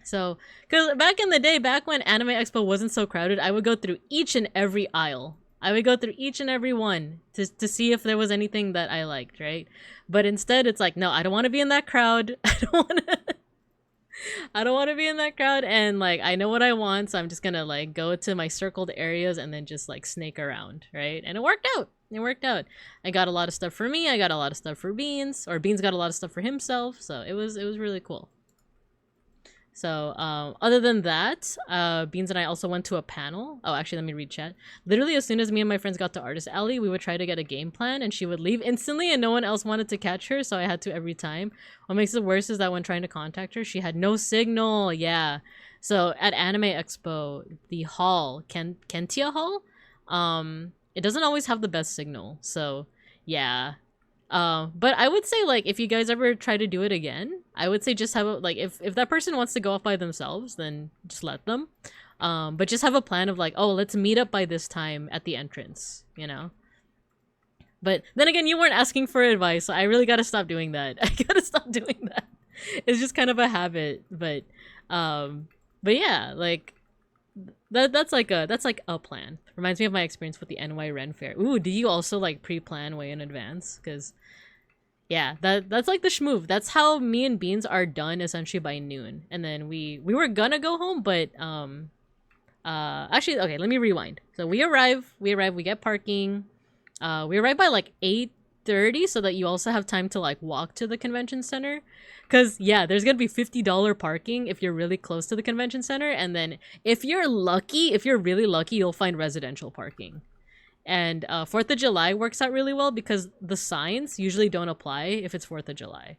A: So, because back in the day, back when Anime Expo wasn't so crowded, I would go through each and every aisle. I would go through each and every one to see if there was anything that I liked, right? But instead, it's like, no, I don't want to be in that crowd. I don't want to be in that crowd, and like I know what I want, so I'm just gonna like go to my circled areas and then just like snake around, right? And it worked out. It worked out. I got a lot of stuff for me. I got a lot of stuff for Beans, or Beans got a lot of stuff for himself. So it was really cool. So, other than that, Beans and I also went to a panel. Oh, actually, let me read chat. Literally, as soon as me and my friends got to Artist Alley, we would try to get a game plan, and she would leave instantly, and no one else wanted to catch her, so I had to every time. What makes it worse is that when trying to contact her, she had no signal. Yeah. So, at Anime Expo, the hall, Kentia Hall, it doesn't always have the best signal. So, yeah. But I would say, like, if you guys ever try to do it again, I would say just have a, like, if that person wants to go off by themselves, then just let them. But just have a plan of like, oh, let's meet up by this time at the entrance, you know? But then again, you weren't asking for advice, so I really gotta stop doing that. I gotta stop doing that. It's just kind of a habit, but yeah, like, that's like a plan. Reminds me of my experience with the NY Ren Fair. Ooh, do you also like pre-plan way in advance? Because yeah, that's like the schmoove. That's how me and Beans are done essentially by noon. And then we were gonna go home, but actually, okay, let me rewind. So we arrive, we get parking. We arrive by like 8:30 so that you also have time to like walk to the convention center. Because yeah, there's gonna be $50 parking if you're really close to the convention center, and then if you're really lucky, you'll find residential parking. And 4th of July works out really well because the signs usually don't apply if it's 4th of July.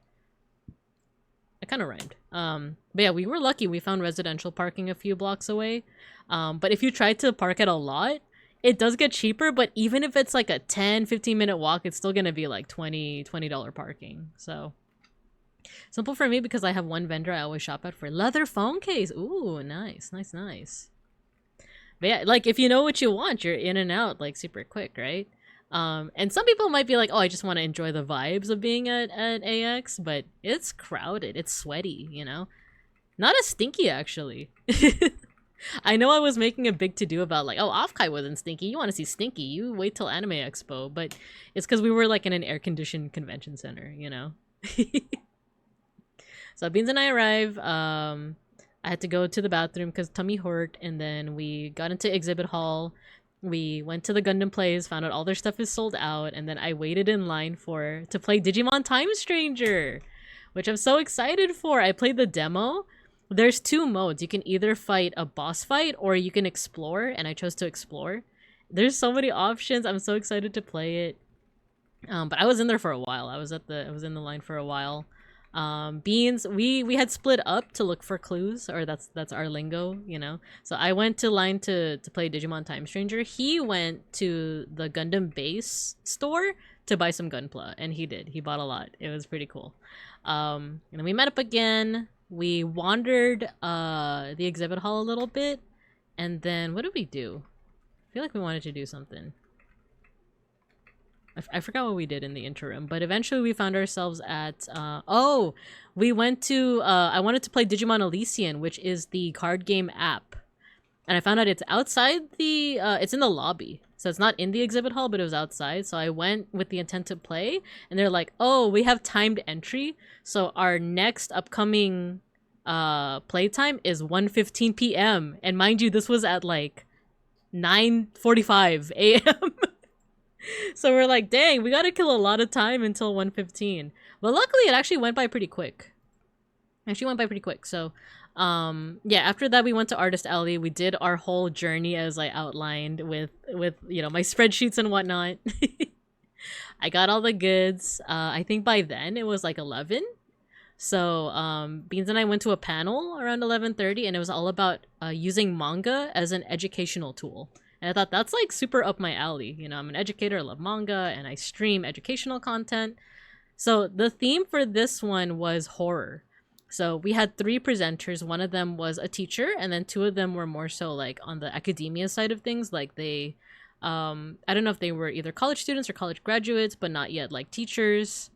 A: It kind of rhymed. But yeah, we were lucky. We found residential parking a few blocks away. But if you try to park at a lot, it does get cheaper, but even if it's like a 10-15 minute walk, it's still gonna be like $20 parking. So simple for me because I have one vendor I always shop at for leather phone case. Ooh, nice. But yeah, like if you know what you want, you're in and out like super quick, right? And some people might be like, oh, I just want to enjoy the vibes of being at AX, but it's crowded, it's sweaty, you know? Not as stinky, actually. I know I was making a big to-do about like, oh, Offkai wasn't stinky. You want to see stinky, you wait till Anime Expo. But it's because we were like in an air-conditioned convention center, you know? So Beans and I arrive. I had to go to the bathroom because tummy hurt. And then we got into exhibit hall. We went to the Gundam Plays, found out all their stuff is sold out, and then I waited in line to play Digimon Time Stranger, which I'm so excited for. I played the demo. There's 2 modes. You can either fight a boss fight or you can explore, and I chose to explore. There's so many options. I'm so excited to play it. But I was in there for a while. I was in the line for a while. Beans, we had split up to look for clues, or that's our lingo, you know. So I went to line to play Digimon Time Stranger. He went to the Gundam base store to buy some Gunpla, and he bought a lot. It was pretty cool. And then we met up again. We wandered the exhibit hall a little bit, and then what did we do? I feel like we wanted to do something. I forgot what we did in the interim, but eventually we found ourselves at, we went to, I wanted to play Digimon Elysian, which is the card game app. And I found out it's outside the, it's in the lobby. So it's not in the exhibit hall, but it was outside. So I went with the intent to play, and they're like, oh, we have timed entry. So our next upcoming playtime is 1:15 p.m. And mind you, this was at like 9:45 a.m. So we're like, dang, we gotta kill a lot of time until 1:15. But luckily, it actually went by pretty quick. So, yeah, after that, we went to Artist Alley. We did our whole journey as I outlined with you know, my spreadsheets and whatnot. I got all the goods. I think by then it was like 11. So, Beans and I went to a panel around 11:30, and it was all about using manga as an educational tool. And I thought that's like super up my alley. You know, I'm an educator, I love manga, and I stream educational content. So the theme for this one was horror. So we had 3 presenters. One of them was a teacher, and then 2 of them were more so like on the academia side of things. Like they, I don't know if they were either college students or college graduates, but not yet like teachers.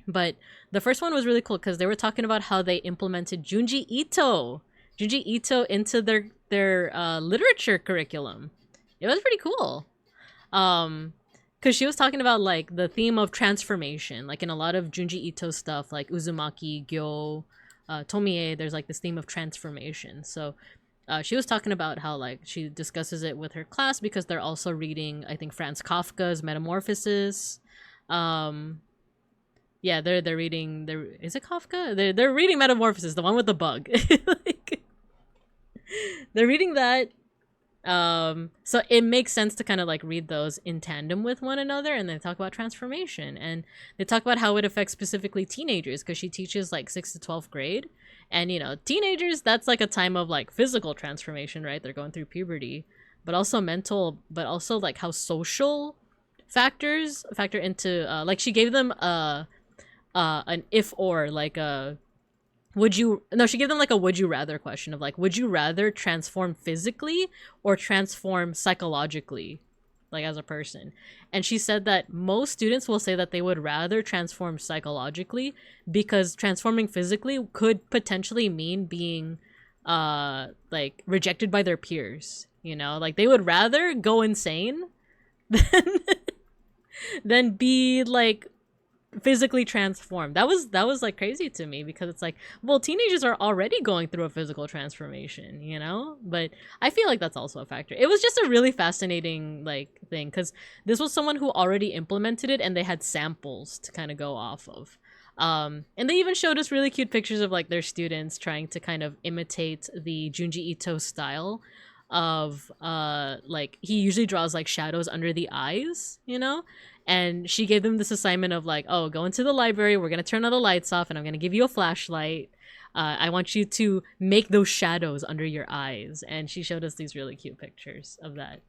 A: But the first one was really cool because they were talking about how they implemented Junji Ito into their literature curriculum. It was pretty cool. Because she was talking about like the theme of transformation, like in a lot of Junji Ito stuff, like Uzumaki, Gyo, Tomie, there's like this theme of transformation. So she was talking about how like she discusses it with her class because they're also reading, I think, Franz Kafka's Metamorphosis. Yeah, they're reading. Is it Kafka? They're reading Metamorphosis, the one with the bug. Like, they're reading that. So it makes sense to kind of like read those in tandem with one another, and they talk about transformation, and they talk about how it affects specifically teenagers because she teaches like 6th to 12th grade, and you know, teenagers, that's like a time of like physical transformation, right? They're going through puberty, but also mental, but also like how social factors factor into like she gave them an if or like a she gave them like a would you rather question of like, would you rather transform physically or transform psychologically, like as a person? And she said that most students will say that they would rather transform psychologically because transforming physically could potentially mean being like rejected by their peers, you know, like they would rather go insane than be like physically transformed. That was like crazy to me because it's like, well, teenagers are already going through a physical transformation, you know? But I feel like that's also a factor. It was just a really fascinating like thing because this was someone who already implemented it and they had samples to kind of go off of. And they even showed us really cute pictures of like their students trying to kind of imitate the Junji Ito style of like he usually draws like shadows under the eyes, you know? And she gave them this assignment of like, oh, go into the library, we're gonna turn all the lights off, and I'm gonna give you a flashlight. I want you to make those shadows under your eyes. And she showed us these really cute pictures of that.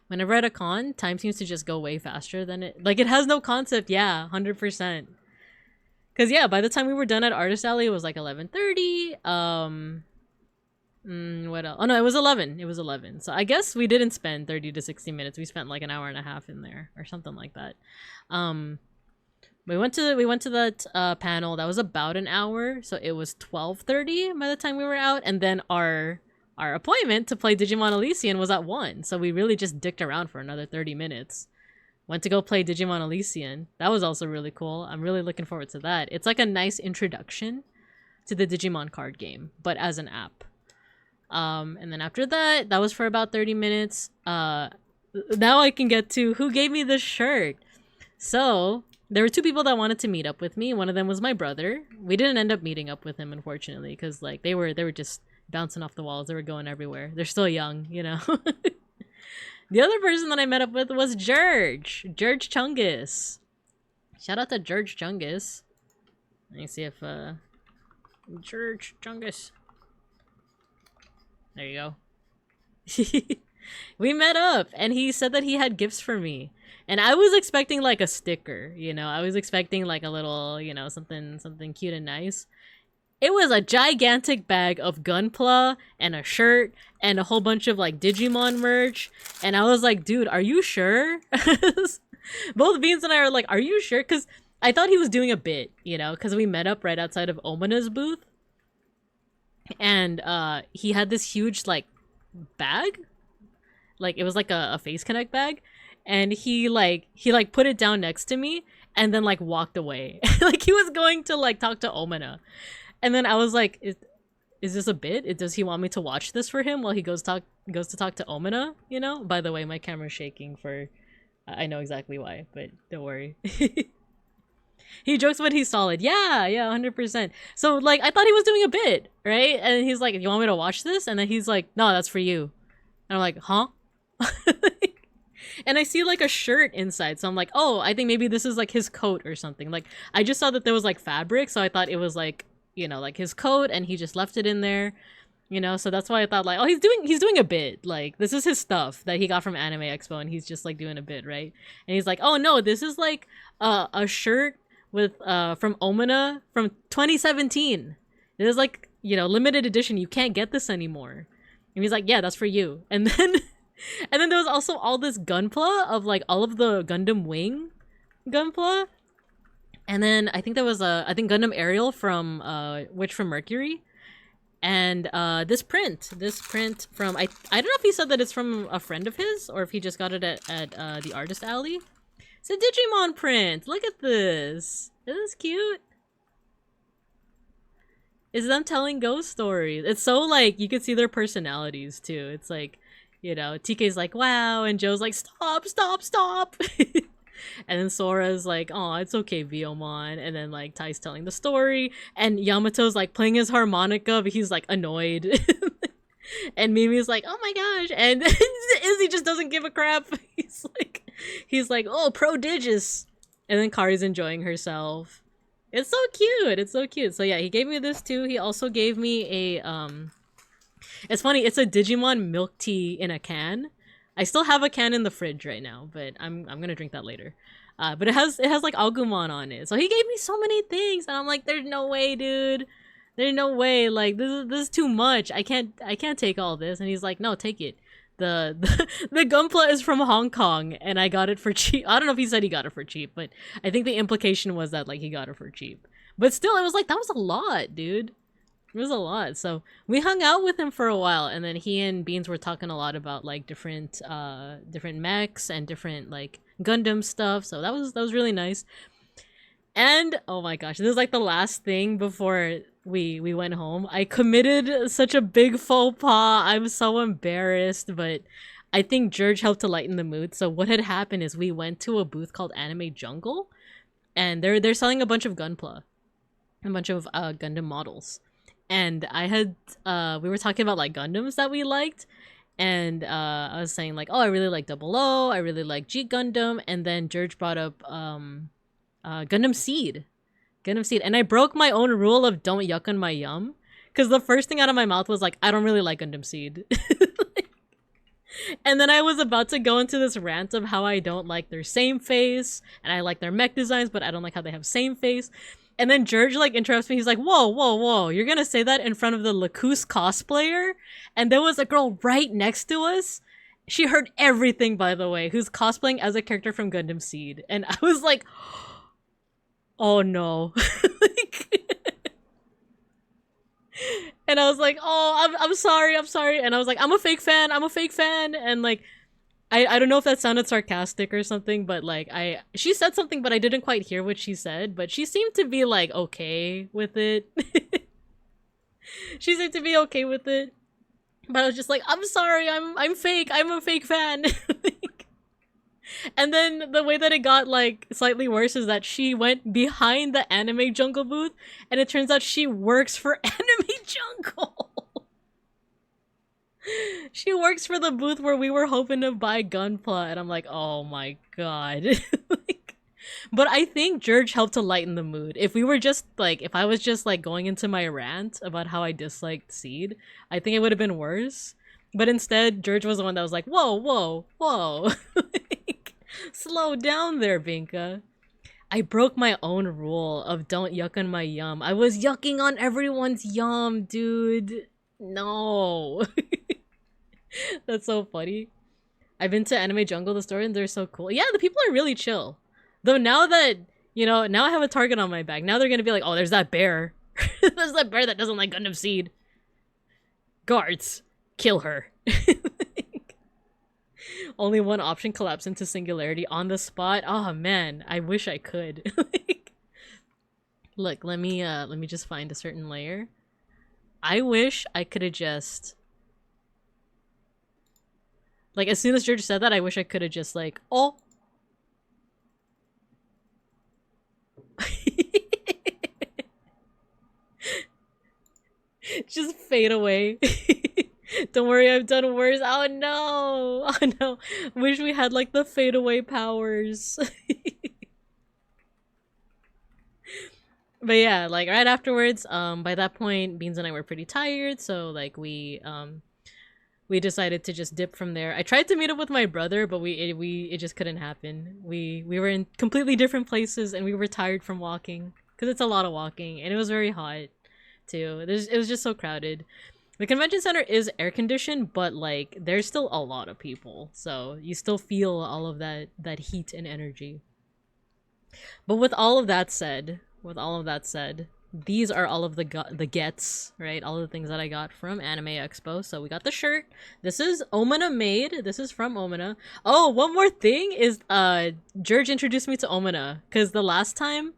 A: Whenever at a con, time seems to just go way faster than it, like it has no concept. Yeah, 100%. Because yeah, by the time we were done at Artist Alley, it was like 11:30. What else? Oh no, it was 11. It was 11. So I guess we didn't spend 30 to 60 minutes. We spent like an hour and a half in there or something like that. We went to that panel. That was about an hour. So it was 12:30 by the time we were out, and then our appointment to play Digimon Elysian was at 1. So we really just dicked around for another 30 minutes. Went to go play Digimon Elysian. That was also really cool. I'm really looking forward to that. It's like a nice introduction to the Digimon card game, but as an app. And then after that, that was for about 30 minutes. Now I can get to who gave me this shirt. So there were 2 people that wanted to meet up with me. One of them was my brother. We didn't end up meeting up with him, unfortunately, because like they were just bouncing off the walls. They were going everywhere. They're still young, you know. The other person that I met up with was George Chungus. Shout out to George Chungus. Let me see if George Chungus. There you go. We met up and he said that he had gifts for me. And I was expecting like a sticker, you know. I was expecting like a little, you know, something cute and nice. It was a gigantic bag of Gunpla and a shirt and a whole bunch of like Digimon merch. And I was like, dude, are you sure? Both Beans and I are like, are you sure? Because I thought he was doing a bit, you know, because we met up right outside of Omina's booth. And he had this huge like bag. Like it was like a Face Connect bag. And he put it down next to me and then like walked away. Like he was going to like talk to Omina. And then I was like, is this a bit? Does he want me to watch this for him while he goes to talk to Omina? You know? By the way, my camera's shaking for... I know exactly why, but don't worry. He jokes when he's solid. Yeah, 100%. So, like, I thought he was doing a bit, right? And he's like, you want me to watch this? And then he's like, no, that's for you. And I'm like, huh? And I see, like, a shirt inside. So I'm like, oh, I think maybe this is, like, his coat or something. Like, I just saw that there was, like, fabric. So I thought it was, like... you know, like his coat, and he just left it in there, you know. So that's why I thought like, oh, he's doing a bit, like this is his stuff that he got from Anime Expo, and he's just like doing a bit, right? And he's like, oh no, this is like a shirt with from Omina from 2017. It is like, you know, limited edition. You can't get this anymore. And he's like, yeah, that's for you. And then there was also all this Gunpla of like all of the Gundam Wing Gunpla. And then I think there was I think Gundam Ariel from Witch from Mercury, and this print from I don't know if he said that it's from a friend of his or if he just got it at the Artist Alley. It's a Digimon print. Look at this. Isn't this cute? It's them telling ghost stories. It's so like you can see their personalities too. It's like, you know, TK's like wow, and Joe's like stop. And then Sora's like, oh, it's okay, Viomon. And then, like, Tai's telling the story. And Yamato's, like, playing his harmonica, but he's, like, annoyed. And Mimi's like, oh my gosh. And Izzy just doesn't give a crap. He's like, oh, prodigious. And then Kari's enjoying herself. It's so cute. It's so cute. So, yeah, he gave me this, too. He also gave me a, it's funny. It's a Digimon milk tea in a can. I still have a can in the fridge right now, but I'm gonna drink that later. But it has like Agumon on it, so he gave me so many things, and I'm like, there's no way, dude. There's no way. Like this is too much. I can't take all this. And he's like, no, take it. The Gunpla is from Hong Kong, and I got it for cheap. I don't know if he said he got it for cheap, but I think the implication was that like he got it for cheap. But still, it was like that was a lot, dude. It was a lot. So we hung out with him for a while, and then he and Beans were talking a lot about like different mechs and different like Gundam stuff. So that was really nice. And oh my gosh, this is like the last thing before we went home. I committed such a big faux pas. I'm so embarrassed, but I think George helped to lighten the mood. So what had happened is we went to a booth called Anime Jungle, and they're selling a bunch of Gunpla, a bunch of Gundam models. And I had we were talking about like Gundams that we liked, and I was saying like, oh, I really like Double O, I really like G Gundam, and then George brought up Gundam Seed, and I broke my own rule of don't yuck on my yum, because the first thing out of my mouth was like, I don't really like Gundam Seed. And then I was about to go into this rant of how I don't like their same face, and I like their mech designs, but I don't like how they have same face. And then George like interrupts me. He's like, "Whoa, whoa, whoa! You're gonna say that in front of the Lacoste cosplayer?" And there was a girl right next to us. She heard everything, by the way, who's cosplaying as a character from Gundam Seed, and I was like, "Oh no!" And I was like, "Oh, I'm sorry, I'm sorry." And I was like, "I'm a fake fan, I'm a fake fan." And like, I don't know if that sounded sarcastic or something, but like she said something, but I didn't quite hear what she said. But she seemed to be like okay with it. She seemed to be okay with it. But I was just like, "I'm sorry, I'm fake. I'm a fake fan." And then the way that it got like slightly worse is that she went behind the Anime Jungle booth, and it turns out she works for Anime Jungle. She works for the booth where we were hoping to buy Gunpla, and I'm like, oh my god. Like, but I think George helped to lighten the mood. If we were just like, if I was just like going into my rant about how I disliked Seed, I think it would have been worse. But instead, George was the one that was like, whoa, whoa, whoa. Like, slow down there, Binka. I broke my own rule of don't yuck on my yum. I was yucking on everyone's yum, dude. No. That's so funny. I've been to Anime Jungle, the store, and they're so cool. Yeah, the people are really chill. Though now that, you know, now I have a target on my back, now they're gonna be like, oh, there's that bear. There's that bear that doesn't like Gundam Seed. Guards, kill her. Only one option, collapse into singularity on the spot. Oh man, I wish I could. Like, look, let me just find a certain layer. I wish I could have just, like, as soon as George said that, I wish I could have just like, oh. Just fade away. Don't worry, I've done worse. Oh no! Oh no! Wish we had like the fade away powers. But yeah, like right afterwards, by that point, Beans and I were pretty tired, so like we decided to just dip from there. I tried to meet up with my brother, but it just couldn't happen. We were in completely different places, and we were tired from walking because it's a lot of walking, and it was very hot too. It was just so crowded. The convention center is air conditioned, but like there's still a lot of people, so you still feel all of that heat and energy. But with all of that said, these are all of the gets, right? All of the things that I got from Anime Expo. So we got the shirt. This is Omina made. This is from Omina. Oh, one more thing is George introduced me to Omina because the last time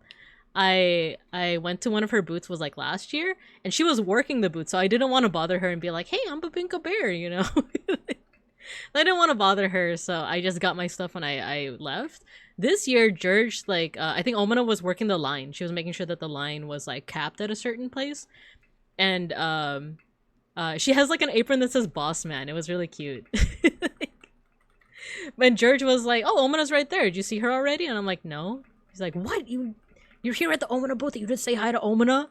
A: I went to one of her booths was like last year, and she was working the booth, so I didn't want to bother her and be like, hey, I'm Babinka Bear, you know? I didn't want to bother her, so I just got my stuff when I left. This year, George, like, I think Omina was working the line. She was making sure that the line was, like, capped at a certain place. And, she has, like, an apron that says Boss Man. It was really cute. And George was like, oh, Omina's right there. Did you see her already? And I'm like, no. He's like, what? You're here at the Omina booth? You didn't say hi to Omina?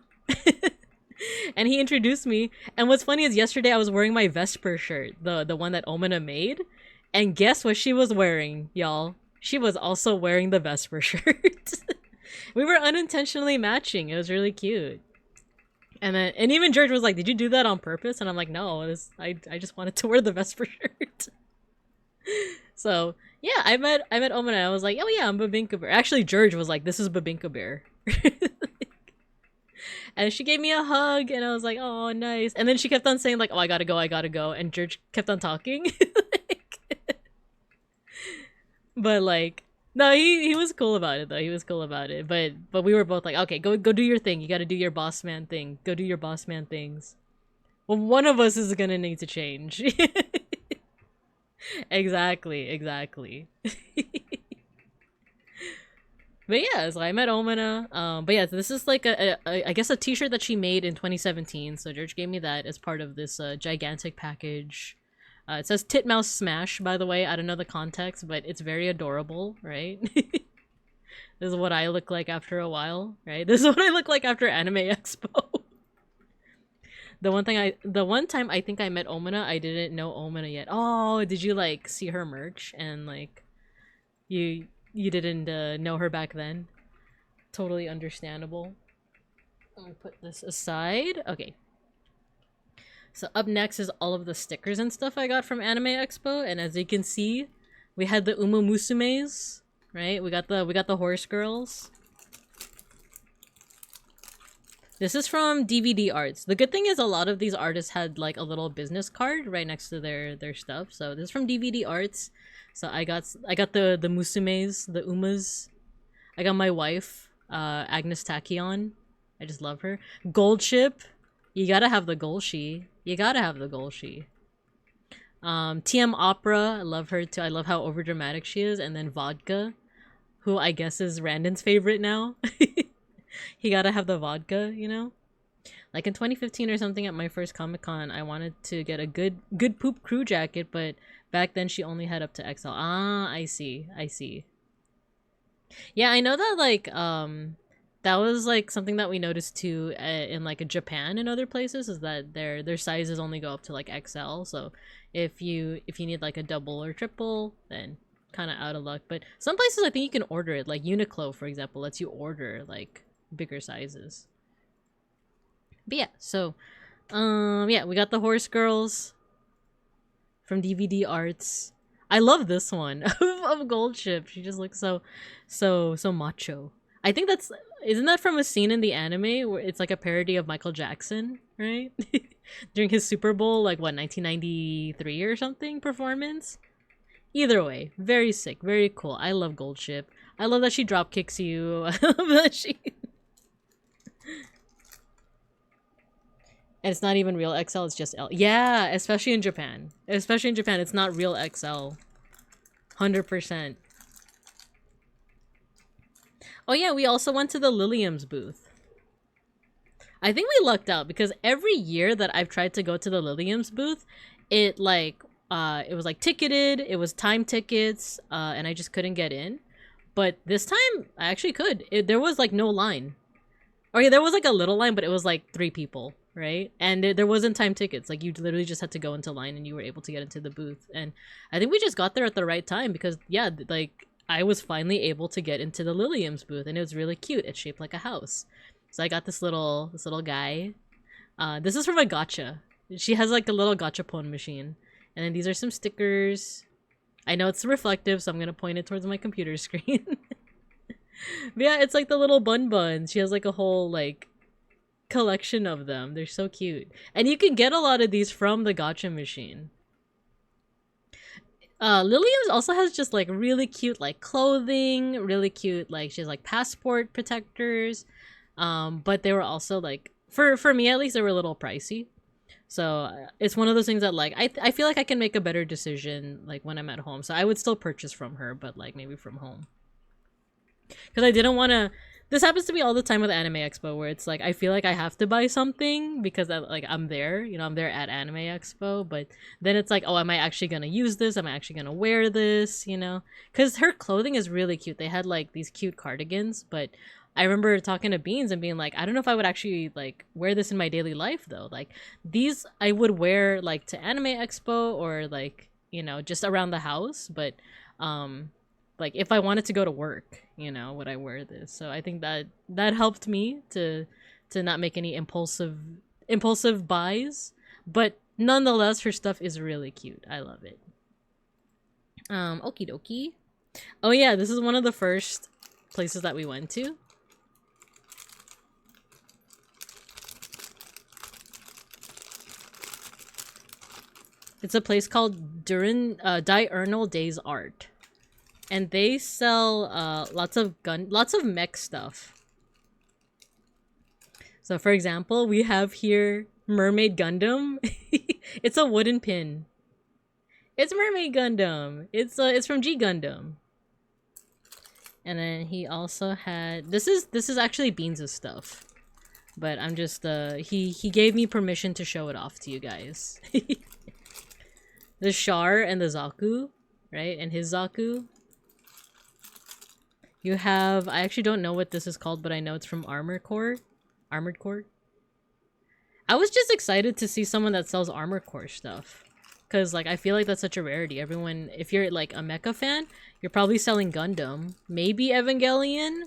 A: And he introduced me. And what's funny is yesterday I was wearing my Vesper shirt, the one that Omina made. And guess what she was wearing, y'all? She was also wearing the Vesper shirt. We were unintentionally matching. It was really cute. And even George was like, did you do that on purpose? And I'm like, no, I just wanted to wear the Vesper shirt. So yeah, I met Omina. I was like, oh yeah, I'm Babinka Bear. Actually, George was like, this is Babinka Bear. And she gave me a hug, and I was like, oh, nice. And then she kept on saying like, oh, I gotta go. And George kept on talking. But like, no, he was cool about it though. He was cool about it. But we were both like, okay, go do your thing. You gotta do your boss man thing. Go do your boss man things. Well, one of us is gonna need to change. Exactly. But yeah, so I met Omina. But yeah, this is like I guess a t-shirt that she made in 2017. So George gave me that as part of this gigantic package. It says Titmouse Smash, by the way. I don't know the context, but it's very adorable, right? This is what I look like after a while, right? This is what I look like after Anime Expo. the one time I think I met Omina, I didn't know Omina yet. Oh, did you like see her merch and like you didn't know her back then? Totally understandable. Let me put this aside. Okay. So up next is all of the stickers and stuff I got from Anime Expo, and as you can see, we had the Uma Musumes, right? We got the horse girls. This is from DVD Arts. The good thing is a lot of these artists had like a little business card right next to their stuff. So this is from DVD Arts. So I got the Musumes, the Umas. I got my wife, Agnes Tachyon. I just love her. Gold Ship. You gotta have the Golshi. You gotta have the Golshi. TM Opera. I love her too. I love how overdramatic she is. And then Vodka, who I guess is Randon's favorite now. He gotta have the vodka, you know? Like in 2015 or something at my first Comic-Con, I wanted to get a good poop crew jacket, but back then she only had up to XL. Ah, I see. Yeah, I know that like that was like something that we noticed too in like Japan and other places, is that their sizes only go up to like XL. So if you need like a double or triple, then kind of out of luck. But some places I think you can order it, like Uniqlo for example lets you order like bigger sizes. But yeah, so yeah, we got the horse girls from DVD Arts. I love this one of Gold Ship. She just looks so macho. I think isn't that from a scene in the anime where it's like a parody of Michael Jackson, right? During his Super Bowl, like what, 1993 or something performance? Either way, very sick, very cool. I love Gold Ship. I love that she drop kicks you. I love that she and it's not even real XL, it's just L. Yeah, especially in Japan. Especially in Japan, it's not real XL. 100%. Oh yeah, we also went to the Lilium's booth. I think we lucked out because every year that I've tried to go to the Lilium's booth, it like it was like ticketed, it was time tickets, and I just couldn't get in. But this time I actually could. There was like no line. Or yeah, there was like a little line, but it was like 3 people, right? And there wasn't time tickets. Like you literally just had to go into line and you were able to get into the booth. And I think we just got there at the right time because yeah, like I was finally able to get into the Lilium's booth and it was really cute. It's shaped like a house. So I got this little guy. This is from a gacha. She has like a little gachapon machine. And then these are some stickers. I know it's reflective, so I'm gonna point it towards my computer screen. But yeah, it's like the little bun buns. She has like a whole like collection of them. They're so cute. And you can get a lot of these from the gacha machine. Lilium's also has just like really cute like clothing, really cute like she has like passport protectors. But they were also like for me at least they were a little pricey. So it's one of those things that like I feel like I can make a better decision like when I'm at home. So I would still purchase from her, but like maybe from home. Because I didn't want to. This happens to me all the time with Anime Expo, where it's like I feel like I have to buy something because I'm there, you know, I'm there at Anime Expo. But then it's like, oh, am I actually gonna use this? Am I actually gonna wear this? You know, because her clothing is really cute. They had like these cute cardigans, but I remember talking to Beans and being like, I don't know if I would actually like wear this in my daily life though. Like these I would wear like to Anime Expo or like, you know, just around the house, but like if I wanted to go to work, you know, would I wear this? So I think that helped me to not make any impulsive buys, but nonetheless her stuff is really cute. I love it. Okie dokie. Oh yeah, this is one of the first places that we went to. It's a place called Diurnal Days Art. And they sell lots of mech stuff. So for example, we have here Mermaid Gundam. It's a wooden pin. It's Mermaid Gundam. It's from G Gundam. And then he also had this is actually Beans' stuff. But I'm just he gave me permission to show it off to you guys. The Char and the Zaku, right? And his Zaku. You have, I actually don't know what this is called, but I know it's from Armored Core. I was just excited to see someone that sells Armor Core stuff. Because, like, I feel like that's such a rarity. Everyone, if you're, like, a mecha fan, you're probably selling Gundam. Maybe Evangelion?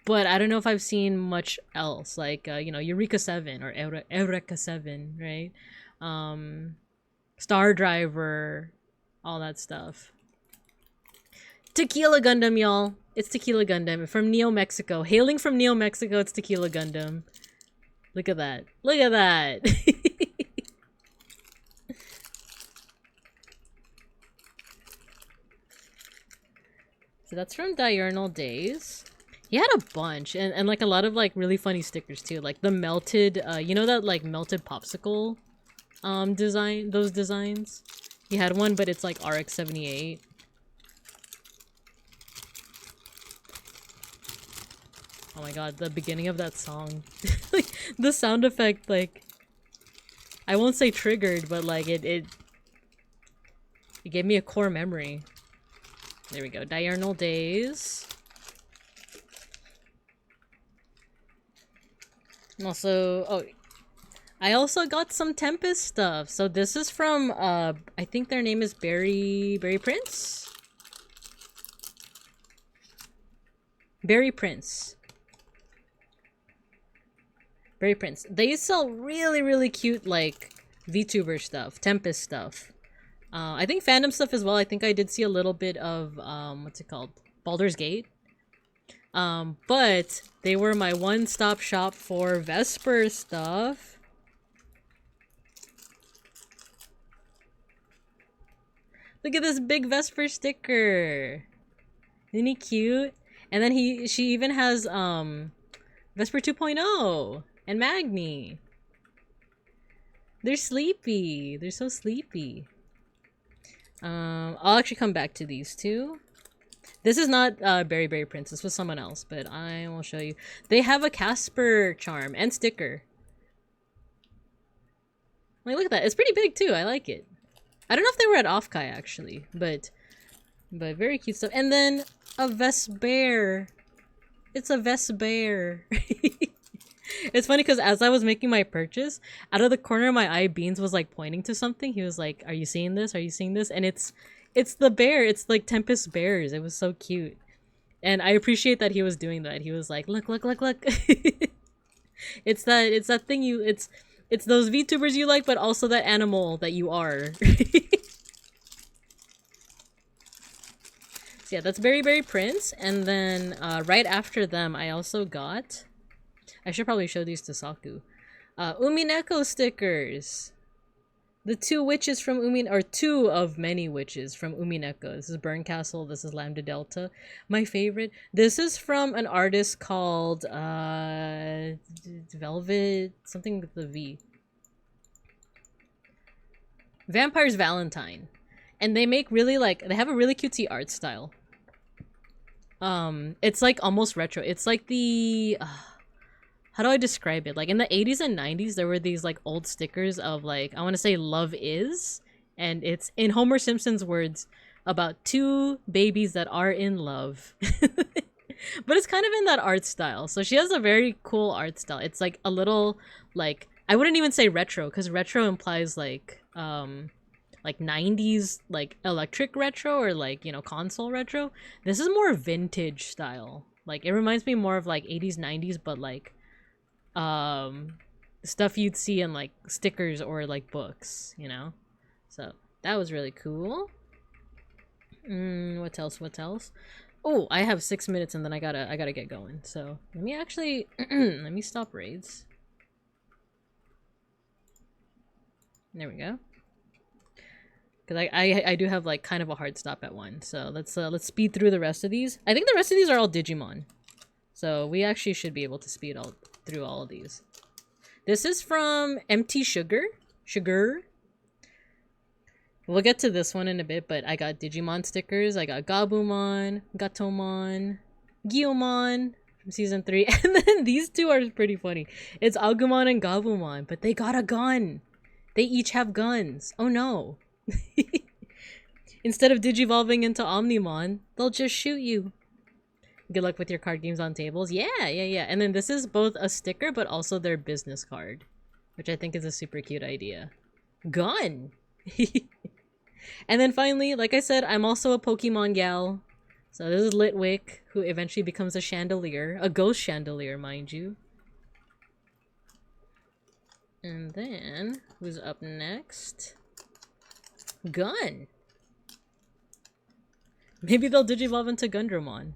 A: But I don't know if I've seen much else. Like, you know, Eureka 7 or Eureka 7, right? Star Driver, all that stuff. Tequila Gundam, y'all. It's Tequila Gundam from Neo Mexico. Hailing from Neo Mexico, it's Tequila Gundam. Look at that. Look at that. So that's from Diurnal Days. He had a bunch, and like a lot of like really funny stickers too. Like the melted, you know that like melted popsicle design, those designs? He had one, but it's like RX-78. Oh my god, the beginning of that song. Like, the sound effect, like... I won't say triggered, but like, it gave me a core memory. There we go, Diurnal Days. And also, oh, I also got some Tempest stuff. So this is from, I think their name is Berry Prince? Berry Prince. Berry Prince. They sell really, really cute, like, VTuber stuff, Tempest stuff. I think fandom stuff as well. I think I did see a little bit of, what's it called? Baldur's Gate. But they were my one-stop shop for Vesper stuff. Look at this big Vesper sticker. Isn't he cute? And then she even has, Vesper 2.0 and Magni. They're sleepy. They're so sleepy. I'll actually come back to these two. This is not Berry Prince. This was someone else, but I will show you. They have a Casper charm and sticker. Like, look at that. It's pretty big too. I like it. I don't know if they were at Offkai actually, but very cute stuff. And then a Vesper. It's a Vesper. It's funny because as I was making my purchase, out of the corner of my eye, Beans was like pointing to something. He was like, "Are you seeing this? Are you seeing this?" And it's the bear. It's like Tempest bears. It was so cute. And I appreciate that he was doing that. He was like, look, look, look, look. It's that thing it's those VTubers you like, but also that animal that you are. So yeah, that's Berry Prince. And then right after them, I also got... I should probably show these to Saku. Umineko stickers. The two witches from or two of many witches from Umineko. This is Burn Castle, this is Lambda Delta. My favorite. This is from an artist called Velvet, something with the V. Vampire's Valentine. And they make really they have a really cutesy art style. It's like almost retro. It's like the how do I describe it? Like in the 80s and 90s, there were these like old stickers of like, I want to say love is, and it's in Homer Simpson's words about two babies that are in love. But it's kind of in that art style. So she has a very cool art style. It's like a little like, I wouldn't even say retro because retro implies like 90s like electric retro or like, you know, console retro. This is more vintage style. Like it reminds me more of like 80s 90s, but like stuff you'd see in like stickers or like books, you know. So that was really cool. What else? Oh, I have 6 minutes and then I gotta get going. So let me actually let me stop raids. There we go. Because I do have like kind of a hard stop at 1. So let's speed through the rest of these. I think the rest of these are all Digimon. So we actually should be able to speed through all of these. This is from MT Sugar. We'll get to this one in a bit, but I got Digimon stickers. I got Gabumon, Gatomon, Gyomon from season 3. And then these two are pretty funny. It's Agumon and Gabumon, but they got a gun. They each have guns. Oh no. Instead of digivolving into Omnimon, they'll just shoot you. Good luck with your card games on tables. Yeah. And then this is both a sticker, but also their business card, which I think is a super cute idea. Gun! And then finally, like I said, I'm also a Pokemon gal. So this is Litwick, who eventually becomes a chandelier. A ghost chandelier, mind you. And then, who's up next? Gun! Maybe they'll digivolve into Gundramon.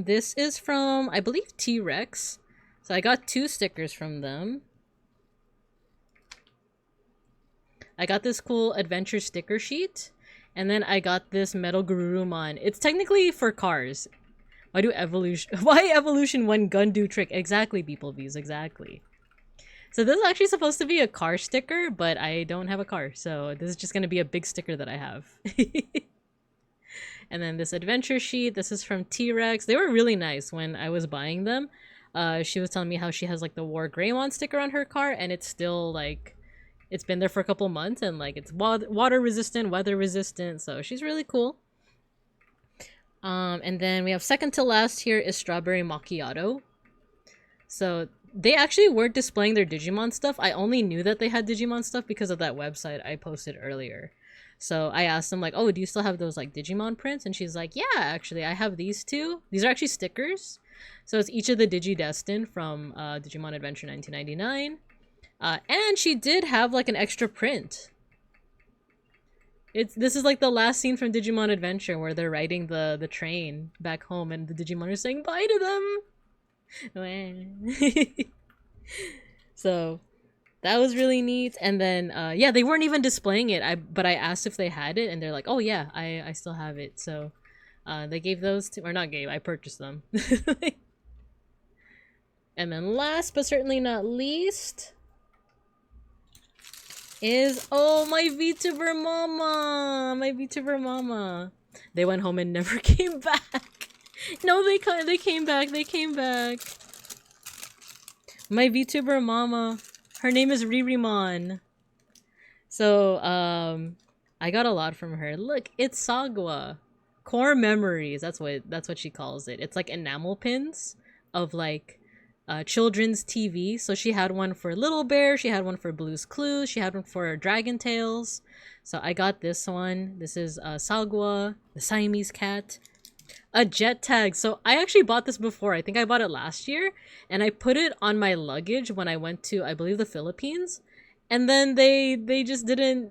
A: This is from, I believe, T-Rex. So I got 2 stickers from them. I got this cool adventure sticker sheet. And then I got this Metal Garurumon. It's technically for cars. Why evolution when gun do trick? Exactly, beeplebees, exactly. So this is actually supposed to be a car sticker, but I don't have a car. So this is just going to be a big sticker that I have. And then this adventure sheet. This is from T-Rex. They were really nice when I was buying them. She was telling me how she has like the War Greymon sticker on her car, and it's still like, it's been there for a couple months, and like it's water resistant, weather resistant. So she's really cool. And then we have second to last here is Strawberry Macchiato. So they actually weren't displaying their Digimon stuff. I only knew that they had Digimon stuff because of that website I posted earlier. So I asked them like, oh, do you still have those like Digimon prints? And she's like, yeah, actually, I have these 2. These are actually stickers. So it's each of the Digidestined from Digimon Adventure 1999. And she did have like an extra print. This is like the last scene from Digimon Adventure where they're riding the train back home and the Digimon are saying bye to them. So that was really neat. And then yeah, they weren't even displaying it. But I asked if they had it and they're like, oh yeah, I still have it. So they gave those to, or not gave, I purchased them. And then last but certainly not least is, oh, my VTuber mama. They went home and never came back. No, they came back. My VTuber mama, her name is Ririmon. So I got a lot from her. Look, it's Sagwa. Core memories, that's what she calls it. It's like enamel pins of like children's TV. So she had one for Little Bear, she had one for Blue's Clues, she had one for Dragon Tales. So I got this one. This is Sagwa, the Siamese cat. A jet tag. So I actually bought this before. I think I bought it last year. And I put it on my luggage when I went to, I believe, the Philippines. And then they just didn't...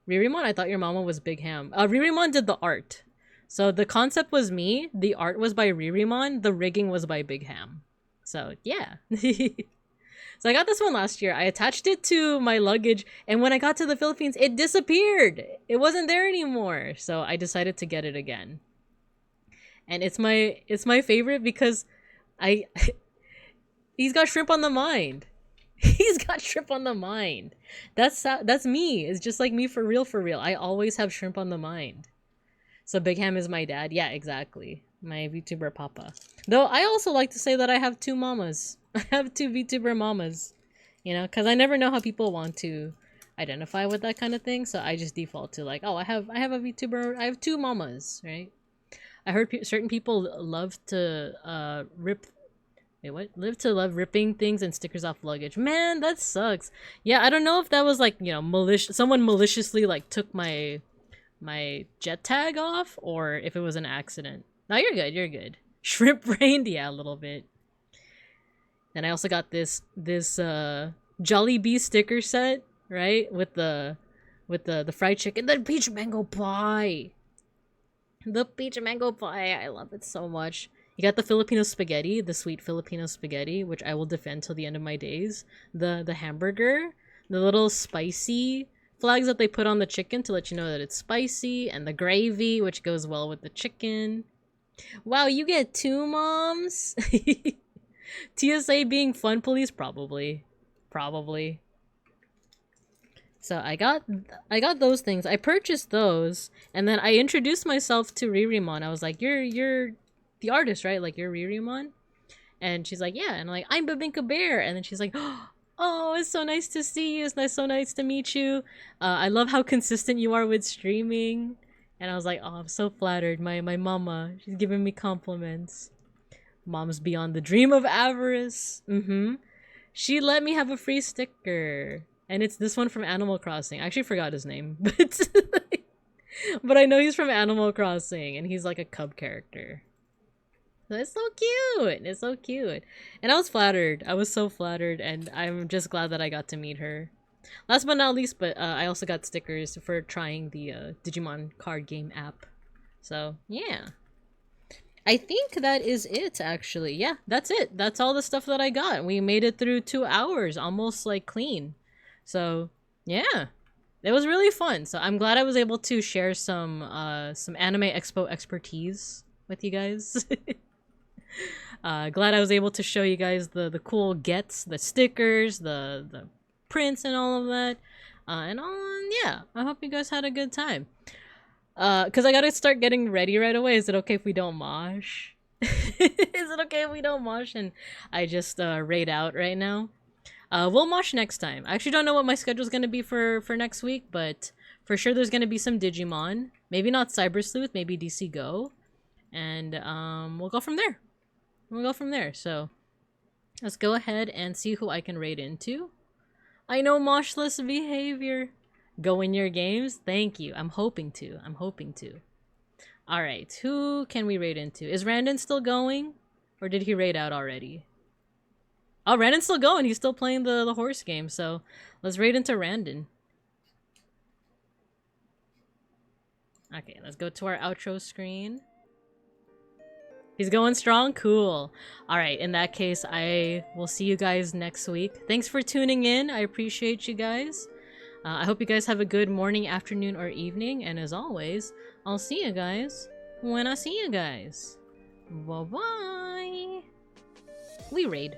A: Ririmon, I thought your mama was Big Ham. Ririmon did the art. So the concept was me. The art was by Ririmon. The rigging was by Big Ham. So, yeah. So I got this one last year. I attached it to my luggage, and when I got to the Philippines, it disappeared. It wasn't there anymore. So I decided to get it again. And it's my favorite because he's got shrimp on the mind. He's got shrimp on the mind. That's me. It's just like me for real. I always have shrimp on the mind. So Big Ham is my dad. Yeah, exactly. My VTuber papa. Though I also like to say that I have 2 mamas. I have 2 VTuber mamas. You know, because I never know how people want to identify with that kind of thing. So I just default to like, oh, I have a VTuber. I have 2 mamas, right? I heard certain people love to love ripping things and stickers off luggage. Man, that sucks. Yeah, I don't know if that was like, you know, someone maliciously like took my jet tag off, or if it was an accident. No, you're good. Shrimp brained, yeah, a little bit. And I also got this Jollibee sticker set, right? With the fried chicken, the peach mango pie. The peach mango pie, I love it so much. You got the Filipino spaghetti, the sweet Filipino spaghetti, which I will defend till the end of my days. The hamburger, the little spicy flags that they put on the chicken to let you know that it's spicy, and the gravy, which goes well with the chicken. Wow, you get 2 moms? TSA being fun police? Probably. So I got those things. I purchased those, and then I introduced myself to Ririmon. I was like, you're the artist, right? Like, you're Ririmon? And she's like, yeah. And I'm like, I'm Babinka Bear. And then she's like, oh, it's so nice to see you. It's so nice to meet you. I love how consistent you are with streaming. And I was like, oh, I'm so flattered. My mama, she's giving me compliments. Mom's beyond the dream of avarice. She let me have a free sticker. And it's this one from Animal Crossing. I actually forgot his name. But I know he's from Animal Crossing. And he's like a cub character. It's so cute. It's so cute. And I was flattered. I was so flattered. And I'm just glad that I got to meet her. Last but not least, but I also got stickers for trying the Digimon card game app. So, yeah. I think that is it, actually. Yeah, that's it. That's all the stuff that I got. We made it through 2 hours, almost like clean. So, yeah. It was really fun. So I'm glad I was able to share some Anime Expo expertise with you guys. Glad I was able to show you guys the cool gets, the stickers, the prints and all of that. Yeah, I hope you guys had a good time. Cause I gotta start getting ready right away. Is it okay if we don't mosh? Is it okay if we don't mosh and I just raid out right now? We'll mosh next time. I actually don't know what my schedule's gonna be for next week, but for sure there's gonna be some Digimon. Maybe not Cyber Sleuth, maybe DC Go. And we'll go from there. So let's go ahead and see who I can raid into. I know moshless behavior. Go in your games? Thank you. I'm hoping to. Alright, who can we raid into? Is Randon still going? Or did he raid out already? Oh, Randon's still going. He's still playing the horse game, so let's raid into Randon. Okay, let's go to our outro screen. He's going strong? Cool. Alright, in that case, I will see you guys next week. Thanks for tuning in. I appreciate you guys. I hope you guys have a good morning, afternoon, or evening. And as always, I'll see you guys when I see you guys. Bye-bye. We raid.